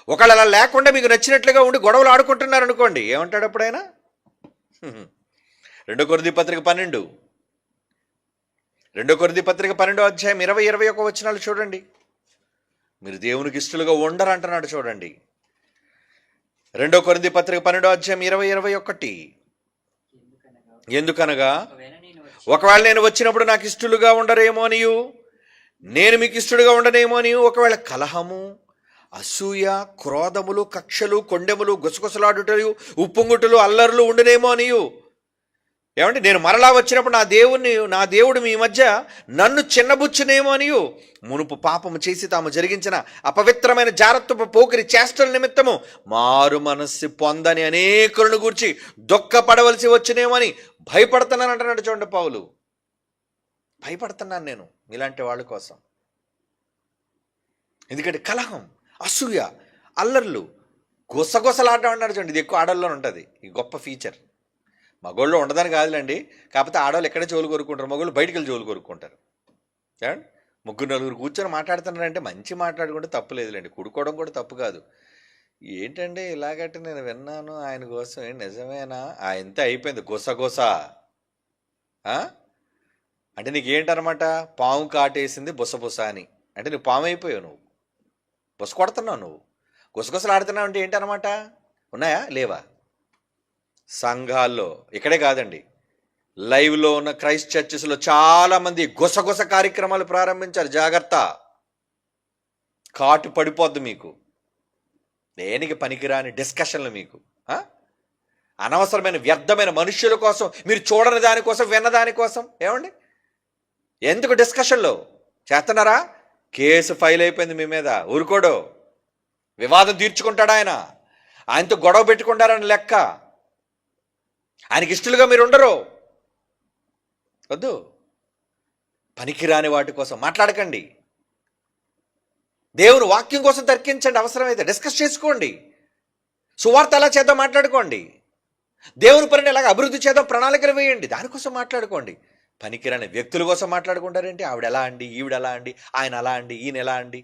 ఒకళ్ళు అలా లేకుండా మీకు నచ్చినట్లుగా ఉండి గొడవలు ఆడుకుంటున్నారు అనుకోండి, ఏమంటాడు అప్పుడైనా? 2 కొరింథీ పత్రిక 12 అధ్యాయం 20-21 వచనాలు చూడండి. మీరు దేవునికి ఇష్టలుగా ఉండరు అంటున్నాడు చూడండి. 2 కొరింథీ పత్రిక 12 అధ్యాయం 20-21. ఎందుకనగా ఒకవేళ నేను వచ్చినప్పుడు నాకు ఇష్టలుగా ఉండరేమో అనియు, నేను మీకు ఇష్టడుగా ఉండనేమో అనియు, ఒకవేళ కలహము, అసూయ, క్రోధములు, కక్షలు, కొండెములు, గుసగుసలాడుటలు, ఉప్పొంగుటలు, అల్లర్లు ఉండునేమో అనియు. ఏమంటే నేను మరలా వచ్చినప్పుడు నా దేవుడు మీ మధ్య నన్ను చిన్నబుచ్చునేమో అనియు, మునుపు పాపము చేసి తాము జరిగించిన అపవిత్రమైన జారత్వపు పోకిరి చేష్టల నిమిత్తము మారు మనస్సు పొందని అనేకులను గూర్చి దుఃఖపడవలసి వచ్చినేమో అని భయపడుతున్నాను అంటున్నాడు చూడండి పౌలు. భయపడుతున్నాను నేను ఇలాంటి వాళ్ళ కోసం. ఎందుకంటే కలహం, అసూయ, అల్లర్లు, గుసగుసలాడడం అన్నాడు చూడండి. ఇది ఎక్కువ ఆడల్లో ఉంటుంది, ఈ గొప్ప ఫీచర్. మగోళ్ళు ఉండదని కాదులేండి, కాకపోతే ఆడవాళ్ళు ఎక్కడే జోలు కోరుకుంటారు, మగోళ్ళు బయటికి వెళ్ళి జోలు కోరుకుంటారు. ఏమండి, 3-4 కూర్చొని మాట్లాడుతున్నారంటే మంచి మాట్లాడుకుంటే తప్పు లేదులేండి, కుడుకోవడం కూడా తప్పు కాదు. ఏంటంటే ఇలాగంటే నేను విన్నాను ఆయన కోసం, నిజమేనా? ఎంత అయిపోయింది గుసగుస. అంటే నీకేంటనమాట, పాము కాటేసింది బుసబుస అని. అంటే నువ్వు పాము అయిపోయావు, నువ్వు బుస కొడుతున్నావు, నువ్వు గుసగుసలు ఆడుతున్నావు. అంటే ఏంటనమాట? ఉన్నాయా లేవా? సంఘాల్లో ఇక్కడే కాదండి, లైవ్లో ఉన్న క్రైస్ట్ చర్చెస్లో చాలామంది గుసగుస కార్యక్రమాలు ప్రారంభించారు. జాగ్రత్త, కాటు పడిపోద్ది మీకు. దేనికి పనికిరాని డిస్కషన్లు మీకు, అనవసరమైన వ్యర్థమైన మనుష్యుల కోసం, మీరు చూడని దానికోసం, విన్న దానికోసం. ఏమండి, ఎందుకు డిస్కషన్లో చేస్తున్నారా? కేసు ఫైల్ అయిపోయింది మీ మీద. ఊరుకోడు, వివాదం తీర్చుకుంటాడు ఆయన. ఆయనతో గొడవ పెట్టుకుంటారని లెక్క. ఆయనకి ఇష్టలుగా మీరు ఉండరు. వద్దు, పనికిరాని వాటి కోసం మాట్లాడకండి. దేవుని వాక్యం కోసం తర్కించండి, అవసరమైతే డిస్కస్ చేసుకోండి. సువార్త ఎలా చేద్దాం మాట్లాడుకోండి. దేవుని పనిని ఎలాగ అభివృద్ధి చేద్దాం ప్రణాళికలు వేయండి, దానికోసం మాట్లాడుకోండి. పనికిరాని వ్యక్తుల కోసం మాట్లాడుకుంటారేంటి? ఆవిడ ఎలా అండి, ఈవిడ ఎలా అండి, ఆయన అలా అండి, ఈయన ఎలా అండి.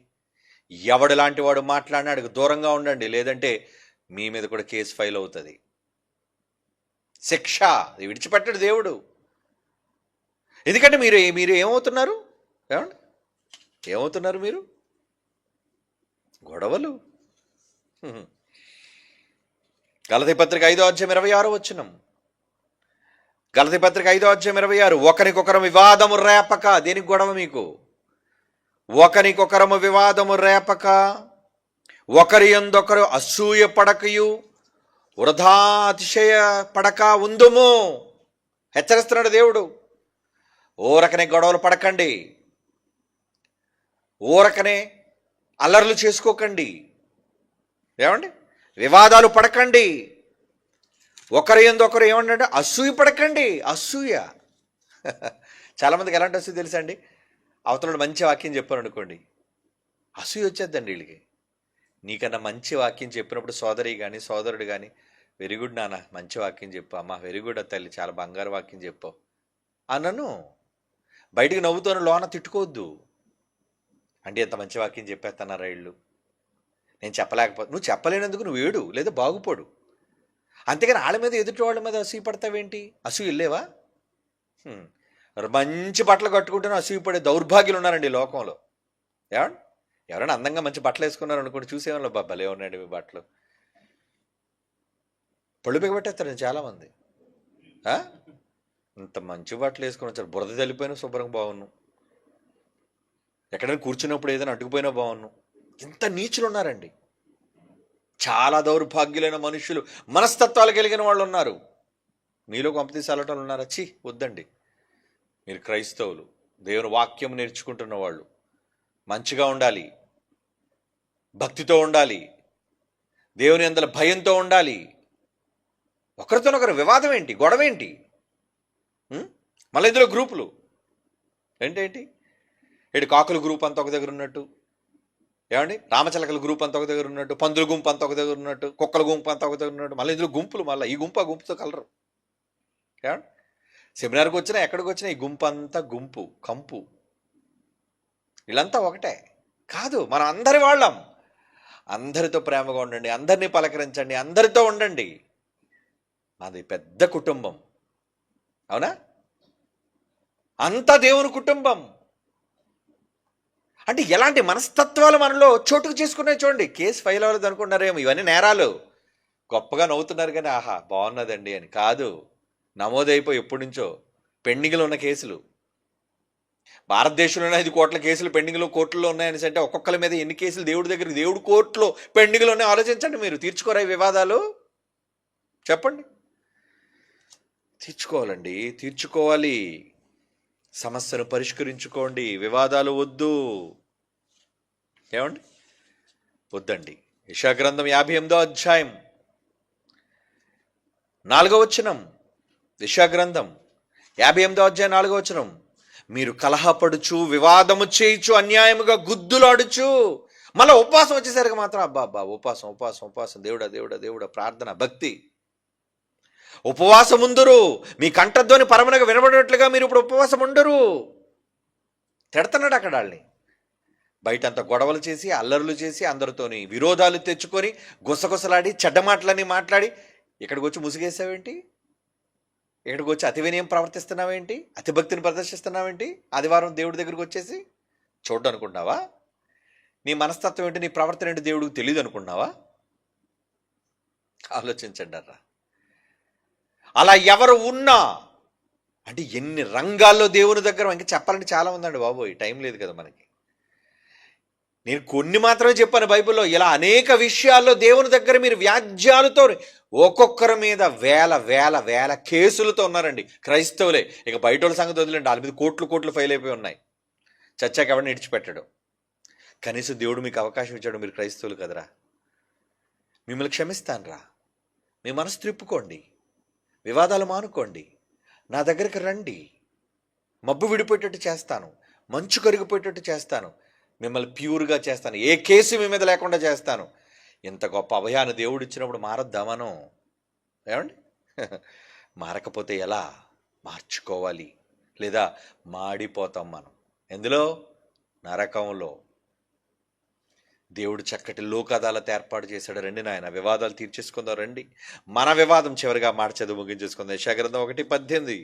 ఎవడు లాంటి వాడు మాట్లాడినాడు దూరంగా ఉండండి, లేదంటే మీ మీద కూడా కేసు ఫైల్ అవుతుంది. శిక్ష విడిచిపెట్టాడు దేవుడు. ఎందుకంటే మీరు ఏమవుతున్నారు? ఏమండి, ఏమవుతున్నారు మీరు? గొడవలు. గలతీ పత్రిక 5వ అధ్యాయం 26వ వచనం. గలతీ పత్రిక 5వ అధ్యాయం 26. ఒకరికొకరు వివాదము రేపక. దేనికి గొడవ మీకు? ఒకరికొకరము వివాదము రేపక, ఒకరి యందొకరు అసూయ పడకయు వృధా అతిశయ పడక ఉందుము. హెచ్చరిస్తున్నాడు దేవుడు. ఊరకనే గొడవలు పడకండి, ఊరకనే అల్లర్లు చేసుకోకండి. ఏమండి, వివాదాలు పడకండి. ఒకరి యందొకరు ఏమన్నాడు? అసూయ పడకండి. అసూయ. చాలామందికి ఎలాంటి అసూయ తెలుసా అండి? అవతల మంచి వాక్యం చెప్పాను అనుకోండి, అసూయ వచ్చేద్దండి వీళ్ళకి. నీకన్నా మంచి వాక్యం చెప్పినప్పుడు సోదరి కానీ సోదరుడు కానీ, వెరీ గుడ్ నాన్న, మంచి వాక్యం చెప్పు, అమ్మ వెరీ గుడ్ తల్లి, చాలా బంగారు వాక్యం చెప్పు అన్నను. బయటికి నవ్వుతాను, లోన తిట్టుకోవద్దు. అంటే ఎంత మంచి వాక్యం చెప్పేస్తున్నారా వీళ్ళు, నేను చెప్పలేకపోతే. నువ్వు చెప్పలేనందుకు నువ్వు ఏడు, లేదా బాగుపడు. అంతేగాని వాళ్ళ మీద, ఎదుటి వాళ్ళ మీద అసూయ పడతావేంటి? అసూయ వెళ్ళేవా? మంచి బట్టలు కట్టుకుంటేనే అసూయపడే దౌర్భాగ్యులు ఉన్నారండి ఈ లోకంలో. ఎవరైనా అందంగా మంచి బట్టలు వేసుకున్నారు అనుకోండి, చూసేవాళ్ళు, భలే ఉన్నాయండి మీ బట్టలు, పళ్ళు బిగబెట్టేస్తారండి చాలామంది. ఇంత మంచి బట్టలు వేసుకొని వచ్చారు, బురద తల్లిపోయినా శుభ్రంగా బాగున్నాను, ఎక్కడైనా కూర్చున్నప్పుడు ఏదైనా అడ్డుకుపోయినా బాగున్నాను. ఇంత నీచులు ఉన్నారండి. చాలా దౌర్భాగ్యులైన మనుషులు, మనస్తత్వాలు కలిగిన వాళ్ళు ఉన్నారు. మీలో కొంపతీసాలటం ఉన్నారా? ఛీ, వద్దండి. మీరు క్రైస్తవులు, దేవుని వాక్యం నేర్చుకుంటున్న వాళ్ళు, మంచిగా ఉండాలి, భక్తితో ఉండాలి, దేవుని అందల భయంతో ఉండాలి. ఒకరితోనొకరు వివాదం ఏంటి, గొడవ ఏంటి? మళ్ళీ ఇందులో గ్రూపులు ఏంటేంటి? కాకుల గ్రూప్ అంతా ఒక దగ్గర ఉన్నట్టు, ఏమండి, రామచిలకల గ్రూప్ అంతా ఒక దగ్గర ఉన్నట్టు, పందుల గుంపు అంతా ఒక దగ్గర ఉన్నట్టు, కుక్కల గుంపు అంతా ఒక దగ్గర ఉన్నట్టు, మళ్ళీ ఇందులో గుంపులు, మళ్ళీ ఈ గుంపు ఆ గుంపుతో కలరు. ఏమండి, సెమినార్కి వచ్చినా ఎక్కడికి వచ్చినా ఈ గుంపు అంతా గుంపు, కంపు. వీళ్ళంతా ఒకటే కాదు, మనం అందరి వాళ్ళం. అందరితో ప్రేమగా ఉండండి, అందరినీ పలకరించండి, అందరితో ఉండండి. మాది పెద్ద కుటుంబం, అవునా? అంతా దేవుని కుటుంబం. అంటే ఎలాంటి మనస్తత్వాలు మనలో చోటుకు చేసుకున్నాయి చూడండి. కేసు ఫైల్ అవ్వలేదు అనుకుంటున్నారేమో, ఇవన్నీ నేరాలు. గొప్పగా నవ్వుతున్నారు కానీ ఆహా బాగున్నదండి అని కాదు. నమోదైపోయి ఎప్పటి నుంచో పెండింగ్లో ఉన్న కేసులు. భారతదేశంలోనే 5 కోట్ల కేసులు పెండింగ్లో కోర్టుల్లో ఉన్నాయని అంటే ఒక్కొక్కరి మీద ఎన్ని కేసులు దేవుడి దగ్గరికి, దేవుడి కోర్టులో పెండింగ్లో ఉన్నాయి ఆలోచించండి మీరు. తీర్చుకోరా ఈ వివాదాలు? చెప్పండి. తీర్చుకోవాలండి, తీర్చుకోవాలి. సమస్యను పరిష్కరించుకోండి, వివాదాలు వద్దు. ఏమండి? వద్దండి. యెషయా గ్రంథం 58వ అధ్యాయం 4వ వచనం. యెషయా గ్రంథం 58వ అధ్యాయం 4వ వచనం. మీరు కలహపడుచు, వివాదము చేయుచు, అన్యాయముగా గుద్దులాడుచు. మళ్ళీ ఉపవాసం వచ్చేసరికి మాత్రం అబ్బా ఉపవాసం ఉపవాసం ఉపవాసం, దేవుడా దేవుడా దేవుడా, ప్రార్థన, భక్తి. ఉపవాసం ఉందరు, మీ కంఠధ్వని పరమనగా వినబడినట్లుగా మీరు ఇప్పుడు ఉపవాసం ఉండరు. తిడుతున్నాడు అక్కడ వాళ్ళని. బయటంతా గొడవలు చేసి, అల్లర్లు చేసి, అందరితోని విరోధాలు తెచ్చుకొని, గుసగుసలాడి, చెడ్డమాటలని మాట్లాడి, ఇక్కడికి వచ్చి ముసుగేసావేంటి? ఇక్కడికి వచ్చి అతి వినయం ప్రవర్తిస్తున్నావేంటి? అతి భక్తిని ప్రదర్శిస్తున్నావేంటి? ఆదివారం దేవుడి దగ్గరికి వచ్చేసి చూడ్డం అనుకుంటున్నావా? నీ మనస్తత్వం ఏంటి, నీ ప్రవర్తన ఏంటి దేవుడికి తెలియదు అనుకుంటున్నావా? ఆలోచించండి అర్రా. అలా ఎవరు ఉన్నా అంటే ఎన్ని రంగాల్లో దేవుని దగ్గర ఇంకా చెప్పాలంటే చాలా ఉందండి బాబోయ్, టైం లేదు కదా మనకి. నేను కొన్ని మాత్రమే చెప్పాను బైబిల్లో. ఇలా అనేక విషయాల్లో దేవుని దగ్గర మీరు వ్యాజ్యాలతో ఒక్కొక్కరి మీద వేల వేల వేల కేసులతో ఉన్నారండి క్రైస్తవులే. ఇక బయట వాళ్ళ సంగతి వదిలేండి, వాళ్ళ మీద కోట్లు ఫైల్ అయిపోయి ఉన్నాయి. చచ్చాక ఎవరిని విడిచిపెట్టాడు. కనీసం దేవుడు మీకు అవకాశం ఇచ్చాడు, మీరు క్రైస్తవులు కదరా, మిమ్మల్ని క్షమిస్తానురా, మీ మనసు త్రిప్పుకోండి, వివాదాలు మానుకోండి, నా దగ్గరికి రండి, మబ్బు విడిపోయేటట్టు చేస్తాను, మంచు కరిగిపోయేటట్టు చేస్తాను, మిమ్మల్ని ప్యూర్గా చేస్తాను, ఏ కేసు మీ మీద లేకుండా చేస్తాను. ఇంత గొప్ప అభయాన్ని దేవుడు ఇచ్చినప్పుడు మారద్దా మనం? ఏమండి? మారకపోతే ఎలా? మార్చుకోవాలి, లేదా మాడిపోతాం మనం. ఎందులో? నరకంలో. దేవుడు చక్కటి లోక్ అదాలత్ ఏర్పాటు చేశాడు. రండి నాయన, వివాదాలు తీర్చేసుకుందాం రండి. మన వివాదం చివరిగా మాట చదువు ముగించేసుకుందాం. యెషయా గ్రంథం 1:18.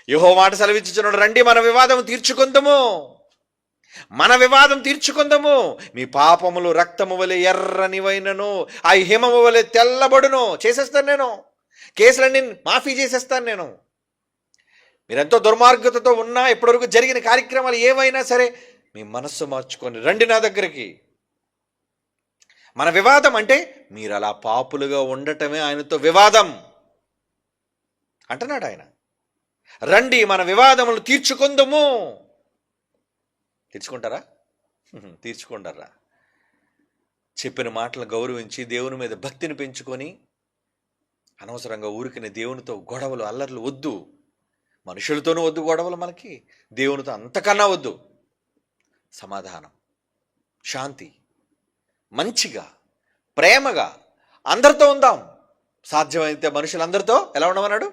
యెహోవా మాట సెలవిచ్చుచున్నాడు, రండి మన వివాదం తీర్చుకుందాము, మన వివాదం తీర్చుకుందాము. మీ పాపములు రక్తము వలె ఎర్రనివైనను, ఆ హిమము వలె తెల్లబడును. చేసేస్తాను నేను, కేసులన్నీ మాఫీ చేసేస్తాను నేను. మీరెంతో దుర్మార్గతతో ఉన్నా, ఇప్పటివరకు జరిగిన కార్యక్రమాలు ఏవైనా సరే, మీ మనస్సు మార్చుకొని రండి నా దగ్గరికి. మన వివాదం అంటే మీరు అలా పాపులుగా ఉండటమే ఆయనతో వివాదం అంటున్నాడు ఆయన. రండి మన వివాదములు తీర్చుకుందాము. తీర్చుకుంటారా? తీర్చుకుంటారా? చెప్పిన మాటలు గౌరవించి, దేవుని మీద భక్తిని పెంచుకొని, అనవసరంగా ఊరికనే దేవునితో గొడవలు అల్లర్లు వద్దు. మనుషులతోనూ వద్దు గొడవలు, మనకి దేవునితో అంతకన్నా వద్దు. సమాధానం, శాంతి, మంచిగా, ప్రేమగా అందరితో ఉందాం. సాధ్యమైతే మనుషులందరితో ఎలా ఉండమన్నాడు?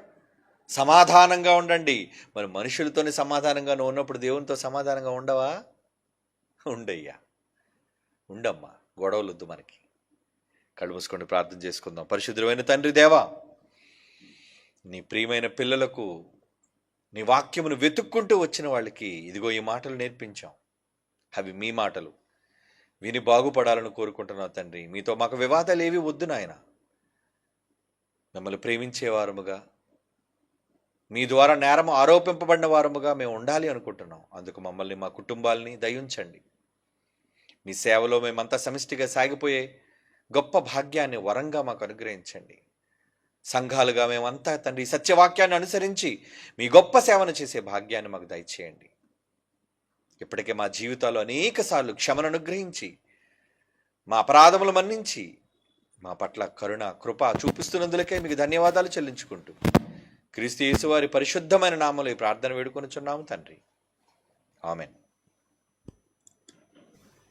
సమాధానంగా ఉండండి. మరి మనుషులతోనే సమాధానంగా నువ్వు ఉన్నప్పుడు దేవునితో సమాధానంగా ఉండవా? ఉండయ్యా, ఉండమ్మా. గొడవలు వద్దు మనకి. కళ్ళు మూసుకొని ప్రార్థన చేసుకుందాం. పరిశుద్ధమైన తండ్రి దేవా, నీ ప్రియమైన పిల్లలకు నీ వాక్యమును వెతుక్కుంటూ వచ్చిన వాళ్ళకి ఇదిగో ఈ మాటలు నేర్పించాం. అవి మీ మాటలు విని బాగుపడాలని కోరుకుంటున్నావు తండ్రి. మీతో మాకు వివాదాలు ఏవి వద్దు నాయన. మిమ్మల్ని ప్రేమించేవారముగా, మీ ద్వారా నేరం ఆరోపింపబడిన వారముగా మేము ఉండాలి అనుకుంటున్నాం. అందుకు మమ్మల్ని, మా కుటుంబాలని దయించండి. మీ సేవలో మేమంతా సమిష్టిగా సాగిపోయే గొప్ప భాగ్యాన్ని వరంగా మాకు అనుగ్రహించండి. సంఘాలుగా మేమంతా తండ్రి సత్యవాక్యాన్ని అనుసరించి మీ గొప్ప సేవను చేసే భాగ్యాన్ని మాకు దయచేయండి. ఇప్పటికే మా జీవితాల్లో అనేక సార్లు క్షమను అనుగ్రహించి, మా అపరాధములు మన్నించి, మా పట్ల కరుణ కృప చూపిస్తున్నందులకే మీకు ధన్యవాదాలు చెల్లించుకుంటూ, క్రీస్తు యేసు వారి పరిశుద్ధమైన నామములో ఈ ప్రార్థన వేడుకొనుచున్నాము తండ్రి. ఆమెన్.